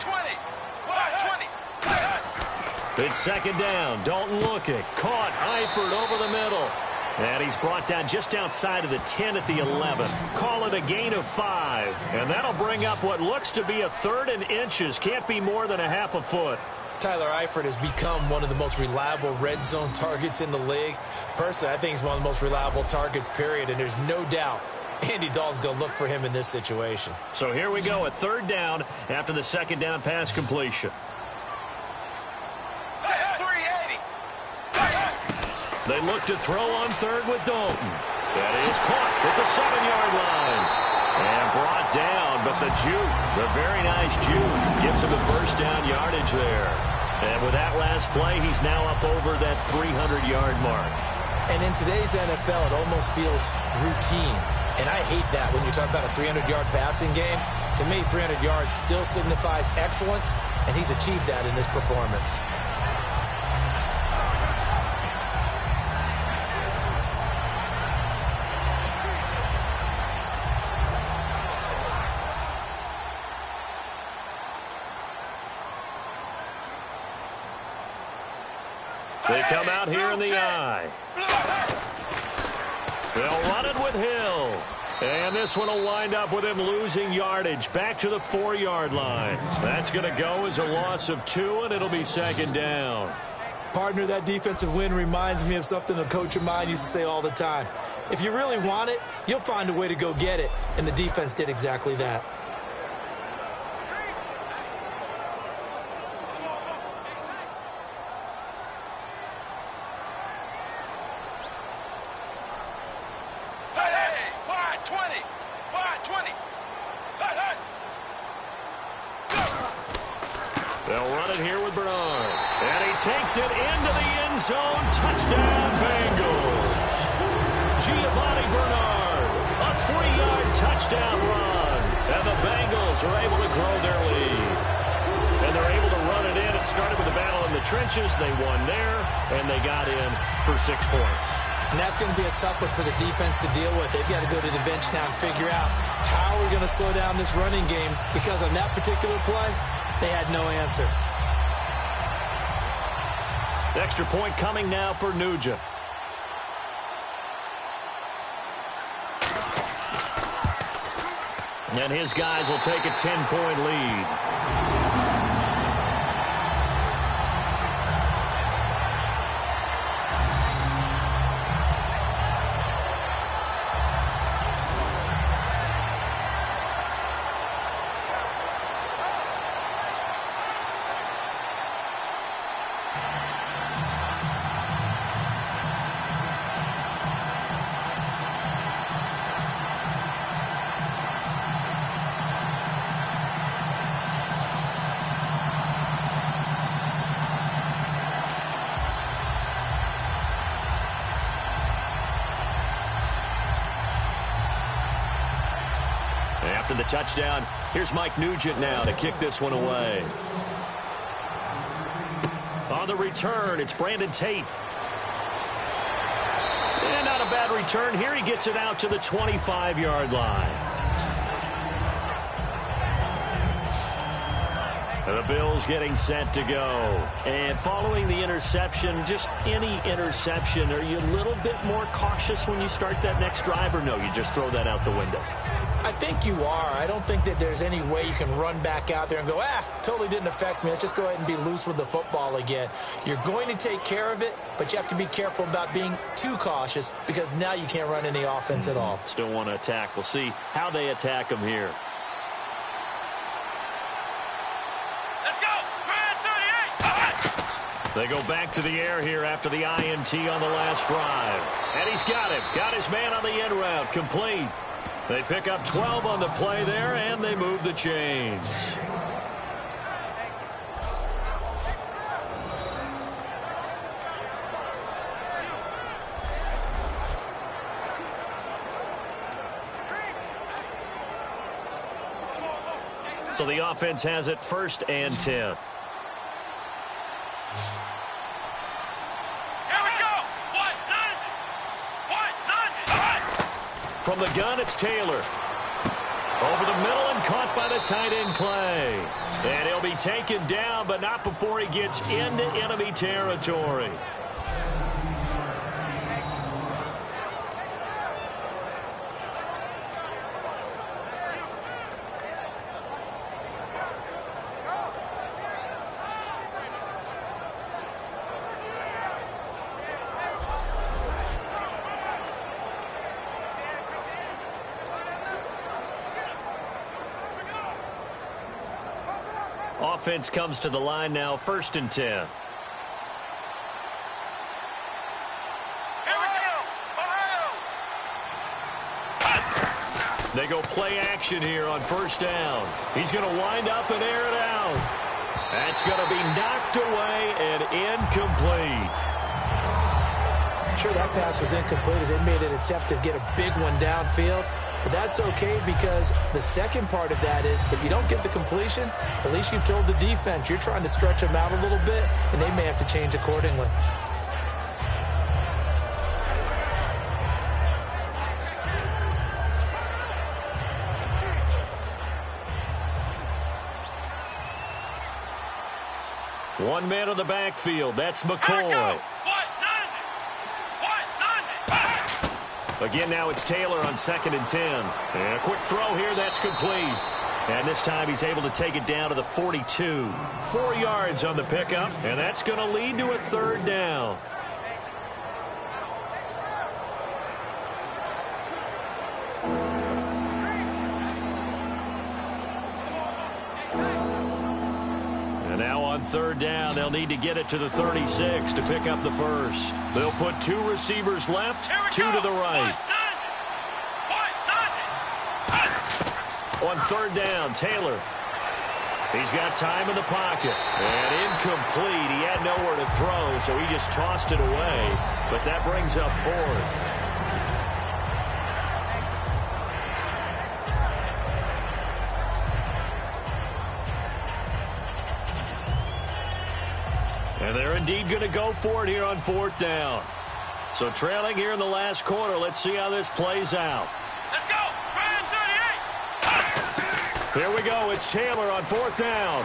20. It's second down. Don't look it. Caught. Eifert over the middle. And he's brought down just outside of the 10 at the 11. Call it a gain of 5. And that'll bring up what looks to be a 3rd and inches. Can't be more than a half a foot. Tyler Eifert has become one of the most reliable red zone targets in the league. Personally, I think he's one of the most reliable targets, period, and there's no doubt Andy Dalton's going to look for him in this situation. So here we go, a 3rd down after the second down pass completion. 380. They look to throw on 3rd with Dalton. That is caught at the 7-yard line. And brought down, but the juke, the very nice juke, gives him a first down yardage there. And with that last play, he's now up over that 300-yard mark. And in today's NFL, it almost feels routine. And I hate that when you talk about a 300-yard passing game. To me, 300 yards still signifies excellence, and he's achieved that in this performance. They come out here in the eye. They'll run it with Hill. And this one will wind up with him losing yardage back to the 4-yard line. That's going to go as a loss of 2, and it'll be second down. Partner, that defensive win reminds me of something a coach of mine used to say all the time. If you really want it, you'll find a way to go get it. And the defense did exactly that. They'll run it here with Bernard. And he takes it into the end zone. Touchdown, Bengals. Giovanni Bernard. A 3-yard touchdown run. And the Bengals are able to grow their lead. And they're able to run it in. It started with a battle in the trenches. They won there, and they got in for 6 points. And that's going to be a tough one for the defense to deal with. They've got to go to the bench now and figure out how we're going to slow down this running game, because on that particular play, they had no answer. The extra point coming now for Nugent. And his guys will take a 10-point lead. After the touchdown, here's Mike Nugent now to kick this one away. On the return, it's Brandon Tate. And not a bad return here. He gets it out to the 25-yard line. The Bills getting set to go. And following the interception, just any interception, are you a little bit more cautious when you start that next drive, or no, you just throw that out the window? I think you are. I don't think that there's any way you can run back out there and go, totally didn't affect me. Let's just go ahead and be loose with the football again. You're going to take care of it, but you have to be careful about being too cautious, because now you can't run any offense at all. Still want to attack. We'll see how they attack them here. Let's go. Grand 38. They go back to the air here after the INT on the last drive. And he's got him. Got his man on the end route. Complete. They pick up 12 on the play there, and they move the chains. So the offense has it 1st and 10. From the gun, it's Taylor. Over the middle and caught by the tight end Clay. And he'll be taken down, but not before he gets into enemy territory. Offense comes to the line now, 1st and 10. Here we go. Ohio. They go play action here on 1st down. He's going to wind up and air it out. That's going to be knocked away and incomplete. Sure, that pass was incomplete as they made an attempt to get a big one downfield. But that's okay because the second part of that is if you don't get the completion, at least you've told the defense you're trying to stretch them out a little bit, and they may have to change accordingly. One man on the backfield. That's McCoy. Again, now it's Taylor on 2nd and 10. And a quick throw here. That's complete. And this time he's able to take it down to the 42. 4 yards on the pickup. And that's going to lead to a 3rd down. And now on 3rd down, they'll need to get it to the 36 to pick up the 1st. They'll put 2 receivers left, 2 to the right. On 3rd down, Taylor. He's got time in the pocket. And incomplete. He had nowhere to throw, so he just tossed it away. But that brings up 4th. And they're indeed going to go for it here on 4th down. So trailing here in the last quarter. Let's see how this plays out. Let's go. Here we go. It's Taylor on 4th down.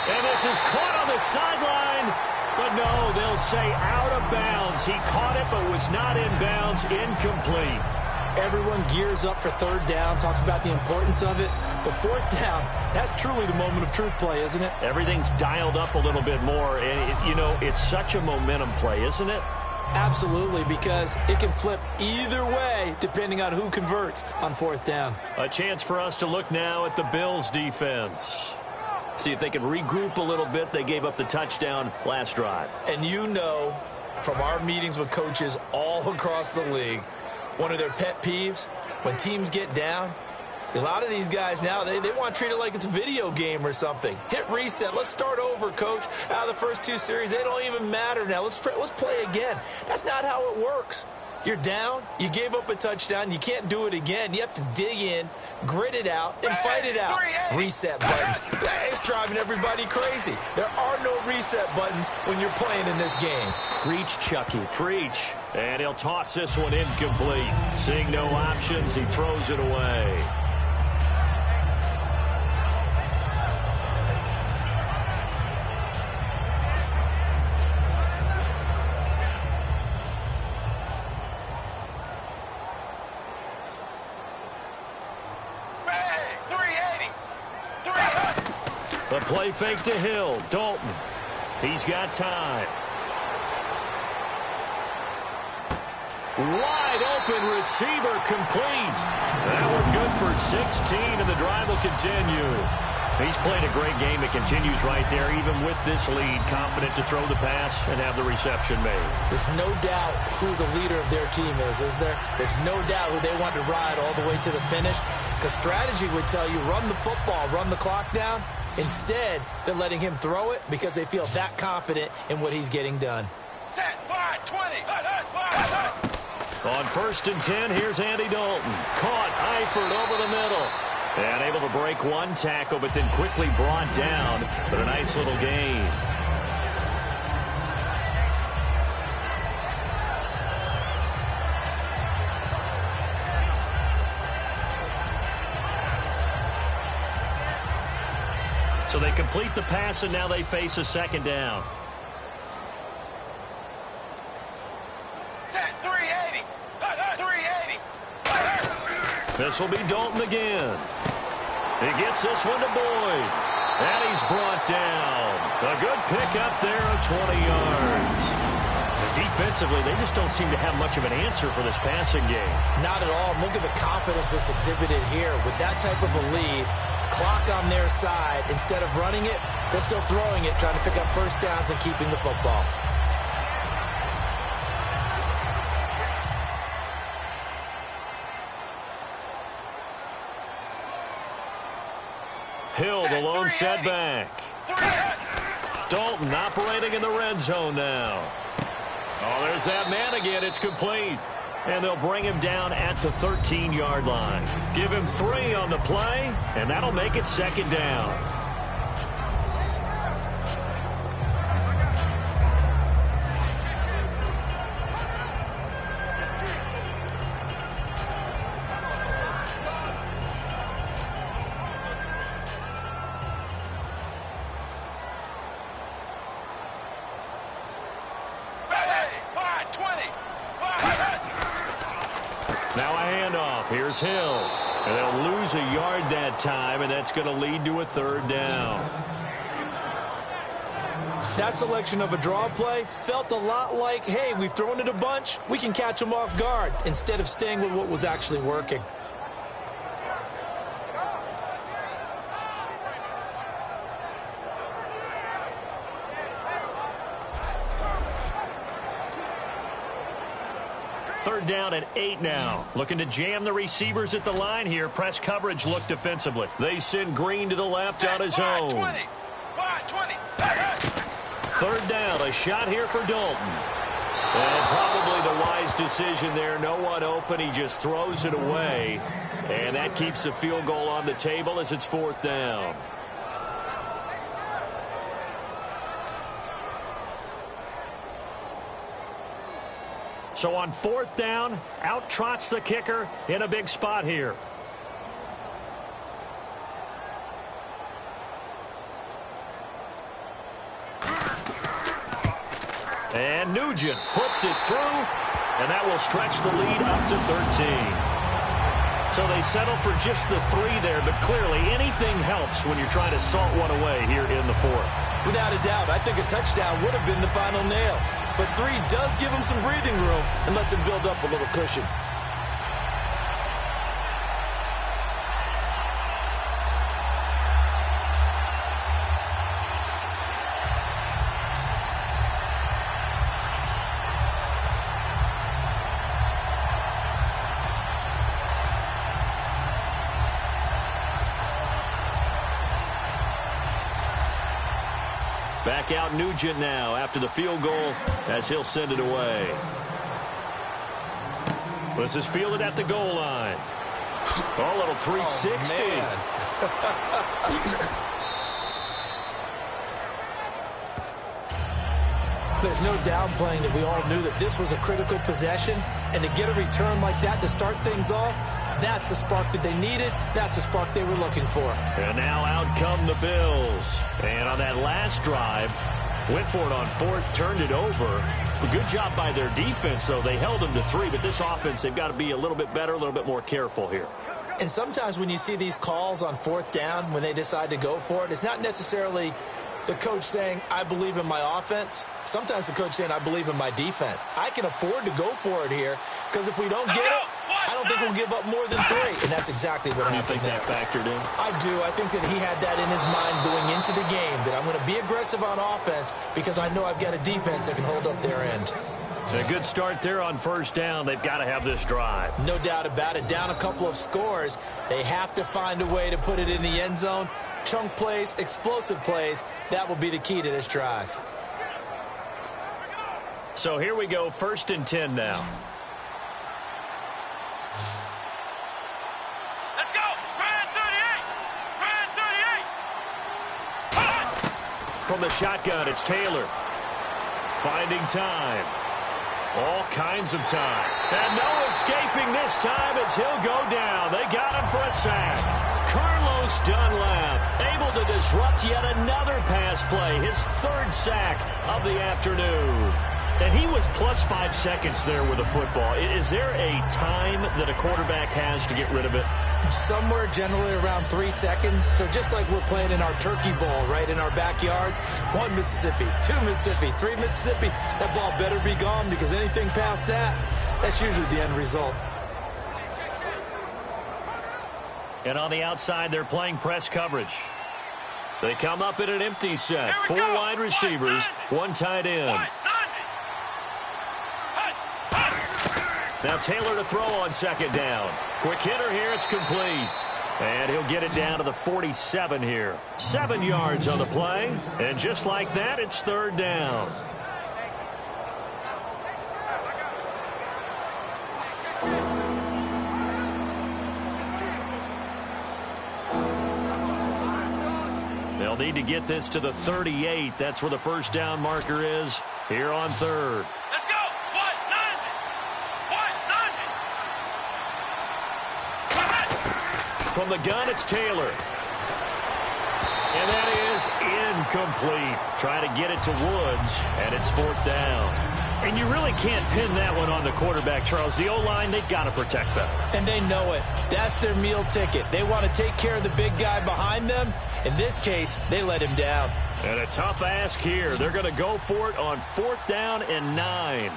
And this is caught on the sideline. But no, they'll say out of bounds. He caught it but was not in bounds. Incomplete. Everyone gears up for 3rd down, talks about the importance of it. But 4th down, that's truly the moment of truth play, isn't it? Everything's dialed up a little bit more. And, it's such a momentum play, isn't it? Absolutely, because it can flip either way depending on who converts on 4th down. A chance for us to look now at the Bills' defense. See if they can regroup a little bit. They gave up the touchdown last drive. And you know from our meetings with coaches all across the league, one of their pet peeves, when teams get down, a lot of these guys now, they want to treat it like it's a video game or something. Hit reset. Let's start over, coach. The first 2 series, they don't even matter now. Let's play again. That's not how it works. You're down. You gave up a touchdown. You can't do it again. You have to dig in, grit it out, and fight it out. Reset buttons. It's driving everybody crazy. There are no reset buttons when you're playing in this game. Preach, Chucky. Preach. And he'll toss this one incomplete. Seeing no options, he throws it away. The play fake to Hill. Dalton. He's got time. Wide open receiver complete. That one good for 16, and the drive will continue. He's played a great game. It continues right there, even with this lead, confident to throw the pass and have the reception made. There's no doubt who the leader of their team is there? There's no doubt who they want to ride all the way to the finish. Because strategy would tell you, run the football, run the clock down. Instead, they're letting him throw it because they feel that confident in what he's getting done. Set, wide, 20. On 1st and 10, here's Andy Dalton. Caught Eifert over the middle. And able to break one tackle, but then quickly brought down. But a nice little gain. So they complete the pass, and now they face a 2nd down. Set, 380. 380. This will be Dalton again. He gets this one to Boyd. And he's brought down. A good pickup there of 20 yards. Defensively, they just don't seem to have much of an answer for this passing game. Not at all. Look at the confidence that's exhibited here. With that type of a lead, clock on their side, instead of running it, they're still throwing it, trying to pick up 1st downs and keeping the football. Hill, the lone setback. Dalton operating in the red zone now. Oh, there's that man again. It's complete. And they'll bring him down at the 13-yard line. Give him 3 on the play, and that'll make it 2nd down. Now a handoff. Here's Hill. And they'll lose a yard that time, and that's going to lead to a 3rd down. That selection of a draw play felt a lot like, hey, we've thrown it a bunch. We can catch them off guard instead of staying with what was actually working. Third down at 8 now. Looking to jam the receivers at the line here. Press coverage look defensively. They send Green to the left on his own. 20. 3rd down, a shot here for Dalton. And probably the wise decision there. No one open. He just throws it away. And that keeps the field goal on the table as it's 4th down. So on 4th down, out trots the kicker in a big spot here. And Nugent puts it through, and that will stretch the lead up to 13. So they settle for just the 3 there, but clearly anything helps when you're trying to salt one away here in the 4th. Without a doubt, I think a touchdown would have been the final nail. But 3 does give him some breathing room and lets him build up a little cushion. Back out Nugent now after the field goal as he'll send it away. This is fielded at the goal line. Oh, a little 360. There's no downplaying that we all knew that this was a critical possession. And to get a return like that to start things off, that's the spark that they needed. That's the spark they were looking for. And now out come the Bills. And on that last drive, went for it on 4th, turned it over. A good job by their defense, though. They held them to 3, but this offense, they've got to be a little bit better, a little bit more careful here. And sometimes when you see these calls on 4th down, when they decide to go for it, it's not necessarily the coach saying, I believe in my offense. Sometimes the coach saying, I believe in my defense. I can afford to go for it here because if we don't get it, I don't think we'll give up more than 3, and that's exactly what happened there. You think that factored in? I do. I think that he had that in his mind going into the game, that I'm going to be aggressive on offense because I know I've got a defense that can hold up their end. A good start there on first down. They've got to have this drive. No doubt about it. Down a couple of scores, they have to find a way to put it in the end zone. Chunk plays, explosive plays, that will be the key to this drive. So here we go, 1st and 10 now. Let's go. Brand 38. Brand 38. From the shotgun, it's Taylor. Finding time. All kinds of time. And no escaping this time as he'll go down. They got him for a sack. Carlos Dunlap able to disrupt yet another pass play. His 3rd sack of the afternoon. And he was plus 5 seconds there with the football. Is there a time that a quarterback has to get rid of it? Somewhere generally around 3 seconds. So just like we're playing in our turkey bowl, right, in our backyards, 1 Mississippi, 2 Mississippi, 3 Mississippi, that ball better be gone because anything past that, that's usually the end result. And on the outside, they're playing press coverage. They come up in an empty set. 4 wide receivers, 1 tight end. Now Taylor to throw on 2nd down. Quick hitter here, it's complete. And he'll get it down to the 47 here. 7 yards on the play. And just like that, it's 3rd down. They'll need to get this to the 38. That's where the 1st down marker is here on 3rd. Let's go. 190. From the gun, it's Taylor. And that is incomplete. Try to get it to Woods, and it's 4th down. And you really can't pin that one on the quarterback, Charles. The O-line, they've got to protect them. And they know it. That's their meal ticket. They want to take care of the big guy behind them. In this case, they let him down. And a tough ask here. They're going to go for it on 4th down and 9.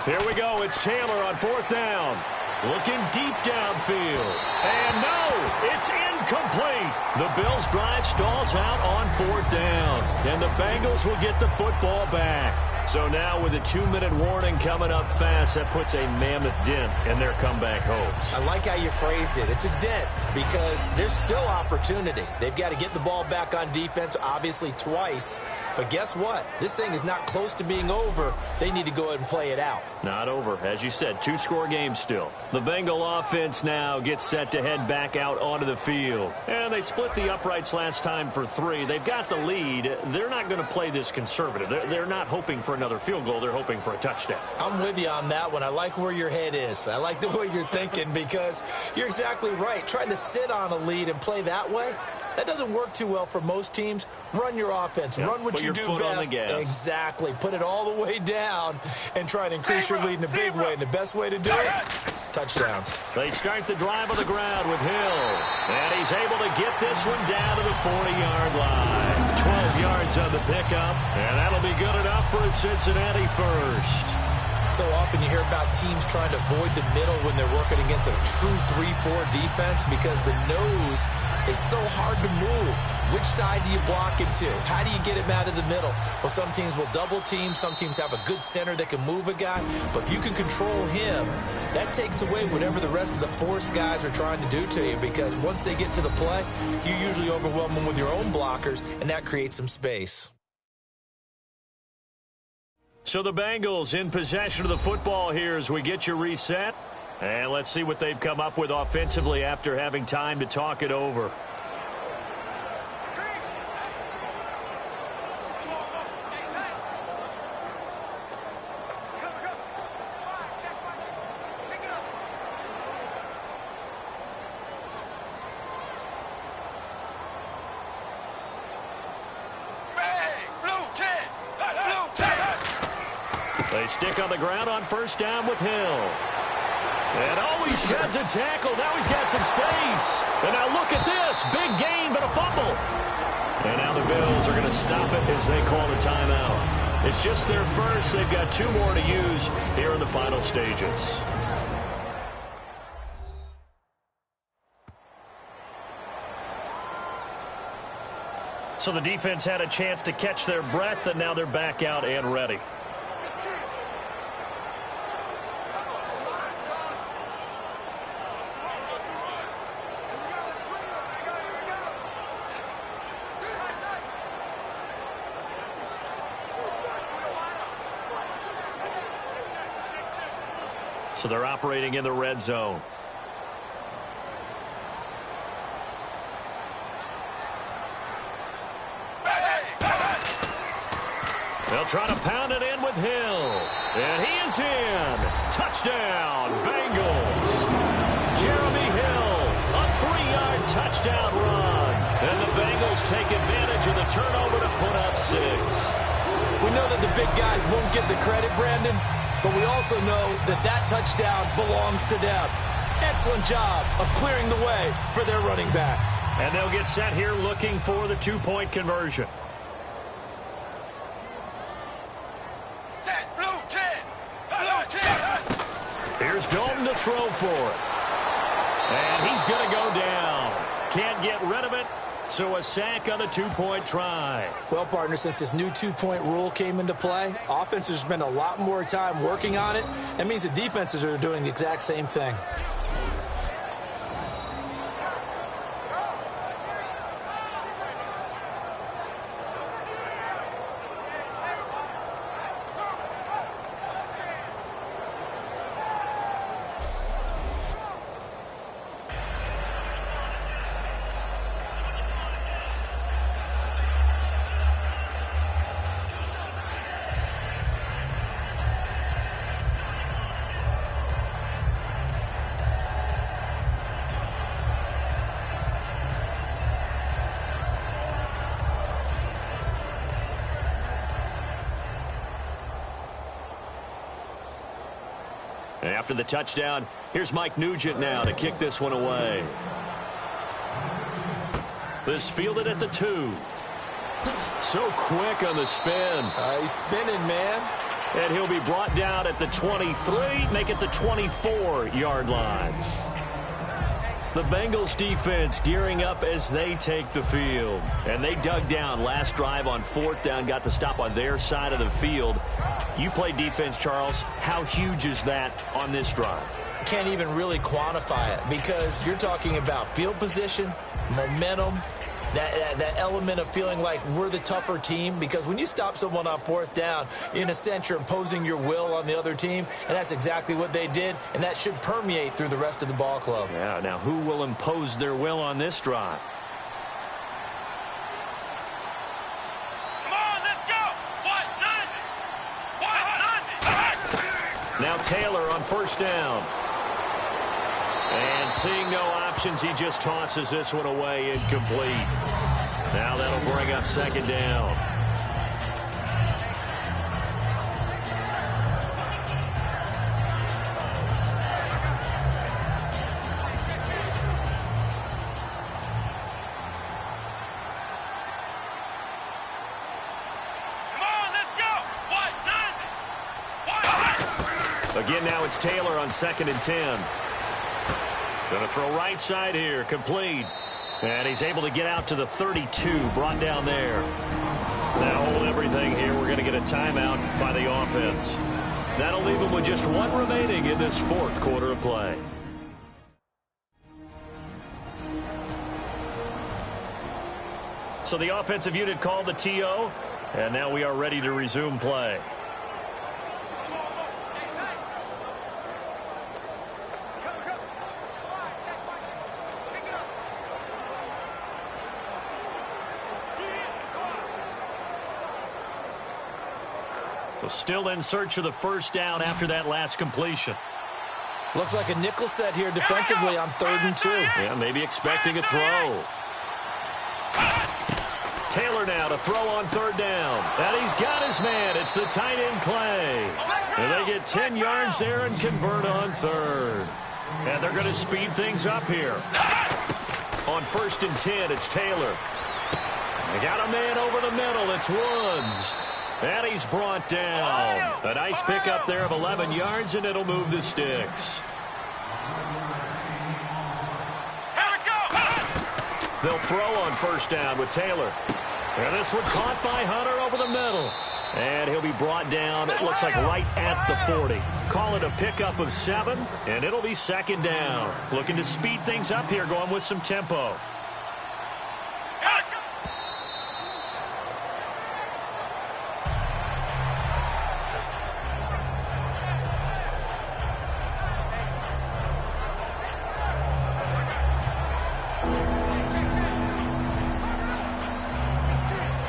Here we go. It's Taylor on 4th down. Looking deep downfield. And no, it's incomplete. The Bills' drive stalls out on 4th down. And the Bengals will get the football back. So now with a 2-minute warning coming up fast, that puts a mammoth dent in their comeback hopes. I like how you phrased it. It's a dent because there's still opportunity. They've got to get the ball back on defense, obviously twice. But guess what? This thing is not close to being over. They need to go ahead and play it out. Not over. As you said, 2-score game still. The Bengal offense now gets set to head back out onto the field. And they split the uprights last time for 3. They've got the lead. They're not going to play this conservative. They're not hoping for another field goal. They're hoping for a touchdown. I'm with you on that one. I like where your head is. I like the way you're thinking because you're exactly right. Trying to sit on a lead and play that way, that doesn't work too well for most teams. Run your offense. Yep. Run what you do best. On the gas. Exactly. Put it all the way down and try and increase your lead in a big way. And the best way to do it, touchdowns. They start the drive on the ground with Hill. And he's able to get this one down to the 40-yard line. 12 yards on the pickup. And that'll be good enough for a Cincinnati first. So often you hear about teams trying to avoid the middle when they're working against a true 3-4 defense because the nose is so hard to move. Which side do you block him to? How do you get him out of the middle? Well, some teams will double team. Some teams have a good center that can move a guy. But if you can control him, that takes away whatever the rest of the force guys are trying to do to you because once they get to the play, you usually overwhelm them with your own blockers, and that creates some space. So the Bengals in possession of the football here as we get you reset. And let's see what they've come up with offensively after having time to talk it over. They stick on the ground on first down with Hill. And oh, he sheds a tackle. Now he's got some space. And now look at this. Big gain, but a fumble. And now the Bills are going to stop it as they call the timeout. It's just their first. They've got 2 more to use here in the final stages. So the defense had a chance to catch their breath, and now they're back out and ready. So they're operating in the red zone. They'll try to pound it in with Hill. And he is in. Touchdown, Bengals. Jeremy Hill, a 3-yard touchdown run. And the Bengals take advantage of the turnover to put up 6. We know that the big guys won't get the credit, Brandon, but we also know that that touchdown belongs to them. Excellent job of clearing the way for their running back. And they'll get set here looking for the 2-point conversion. Here's Dalton to throw for it. And he's going to go down. Can't get rid of it, so a sack on a 2-point try. Well, partner, since this new 2-point rule came into play, offenses spend a lot more time working on it. That means the defenses are doing the exact same thing. After the touchdown, here's Mike Nugent now to kick this one away. This fielded at the 2. So quick on the spin. He's spinning, man. And he'll be brought down at the 23, make it the 24-yard line. The Bengals defense gearing up as they take the field. And they dug down last drive on 4th down, got the stop on their side of the field. You play defense, Charles. How huge is that on this drive? Can't even really quantify it because you're talking about field position, momentum, that element of feeling like we're the tougher team, because when you stop someone on 4th down, in a sense, you're imposing your will on the other team, and that's exactly what they did, and that should permeate through the rest of the ball club. Yeah, now who will impose their will on this drive? Come on, let's go! Now Taylor on 1st down. And seeing no options, he just tosses this one away, incomplete. Now that'll bring up 2nd down. Again, now it's Taylor on 2nd and 10. Going to throw right side here, complete. And he's able to get out to the 32, brought down there. Now hold everything here. We're going to get a timeout by the offense. That'll leave him with just 1 remaining in this 4th quarter of play. So the offensive unit called the TO, and now we are ready to resume play. So still in search of the 1st down after that last completion. Looks like a nickel set here defensively on 3rd and 2. Yeah, maybe expecting a throw. Taylor now to throw on 3rd down. And he's got his man. It's the tight end Clay. And they get 10 yards there and convert on 3rd. And they're going to speed things up here. On 1st and 10, it's Taylor. They got a man over the middle. It's Woods. And he's brought down. A nice pickup there of 11 yards, and it'll move the sticks. They'll throw on first down with Taylor. And this one caught by Hunter over the middle. And he'll be brought down, it looks like right at the 40. Call it a pickup of 7, and it'll be second down. Looking to speed things up here, going with some tempo.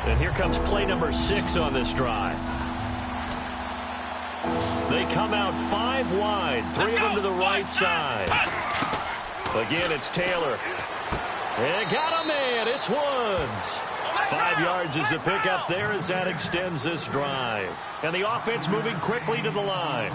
And here comes play number 6 on this drive. They come out 5 wide, 3 of them to the right side. Again, it's Taylor. And got a man. It's Woods. 5 yards is the pickup there as that extends this drive. And the offense moving quickly to the line.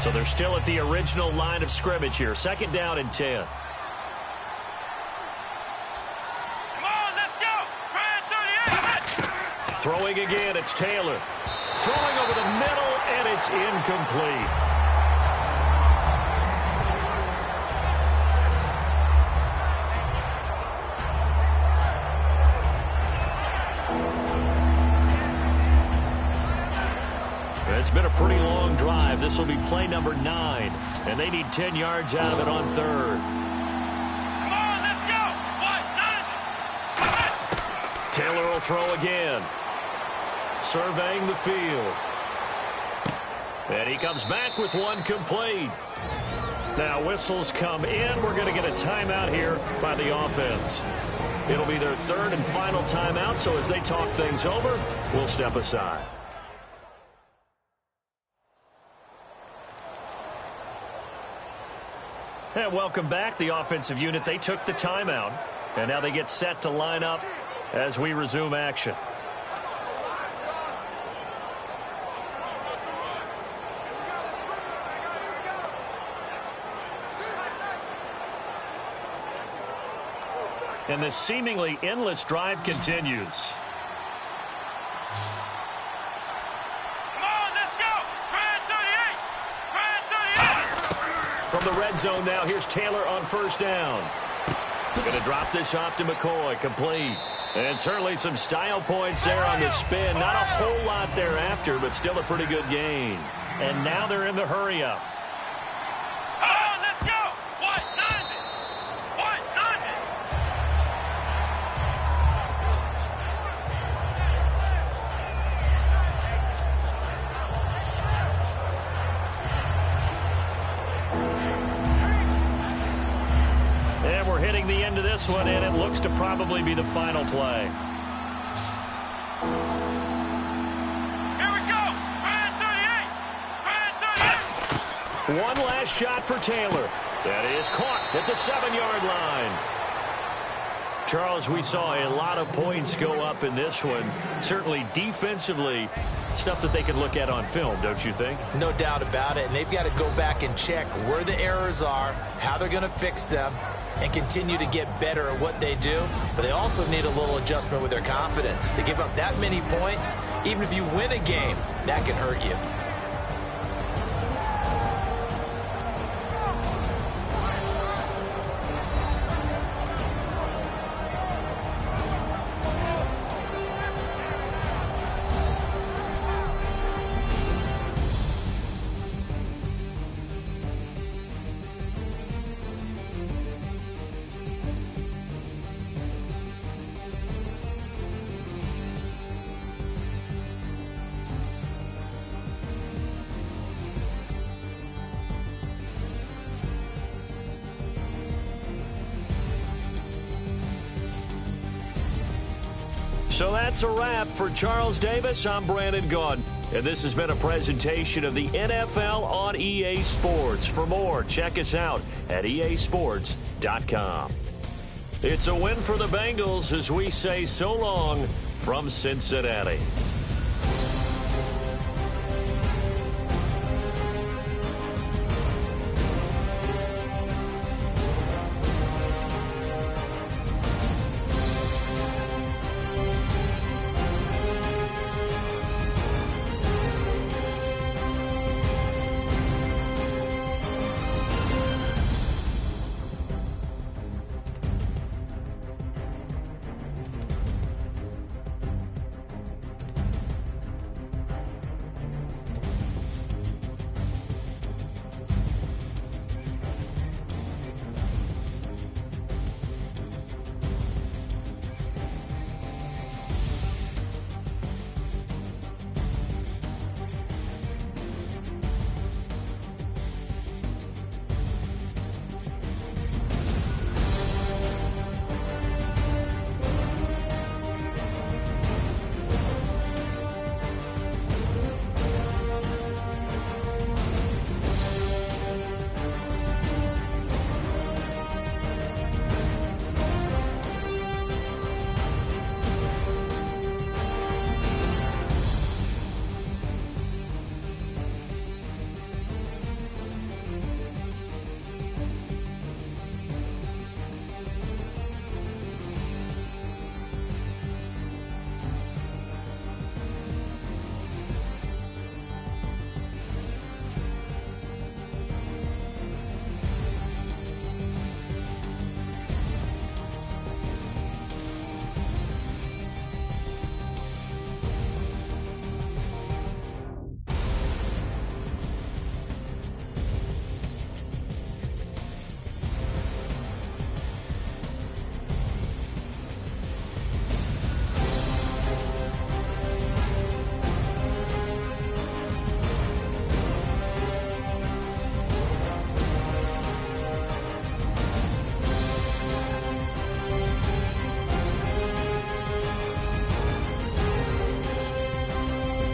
So they're still at the original line of scrimmage here. Second down and 10. Come on, let's go. Try 38. Throwing again, it's Taylor. Throwing over the middle, and it's incomplete. It's been a pretty long drive. This will be play number 9, and they need 10 yards out of it on third. Come on, let's go. What? Taylor will throw again. Surveying the field. And he comes back with one complete. Now whistles come in. We're going to get a timeout here by the offense. It'll be their third and final timeout, so as they talk things over, we'll step aside. And welcome back. The offensive unit, they took the timeout. And now they get set to line up as we resume action. And this seemingly endless drive continues. From the red zone now, here's Taylor on first down. Going to drop this off to McCoy, complete. And certainly some style points there on the spin. Not a whole lot thereafter, but still a pretty good gain. And now they're in the hurry-up. Oh, let's go. What? None. And we're hitting the end of this one, and it looks to probably be the final play. Here we go. Brand 38. One last shot for Taylor. That is caught at the 7-yard line. Charles, we saw a lot of points go up in this one. Certainly defensively, stuff that they can look at on film, don't you think? No doubt about it. And they've got to go back and check where the errors are, how they're going to fix them, and continue to get better at what they do. But they also need a little adjustment with their confidence. To give up that many points, even if you win a game, that can hurt you. So that's a wrap for Charles Davis. I'm Brandon Gaudin, and this has been a presentation of the NFL on EA Sports. For more, check us out at easports.com. It's a win for the Bengals as we say so long from Cincinnati.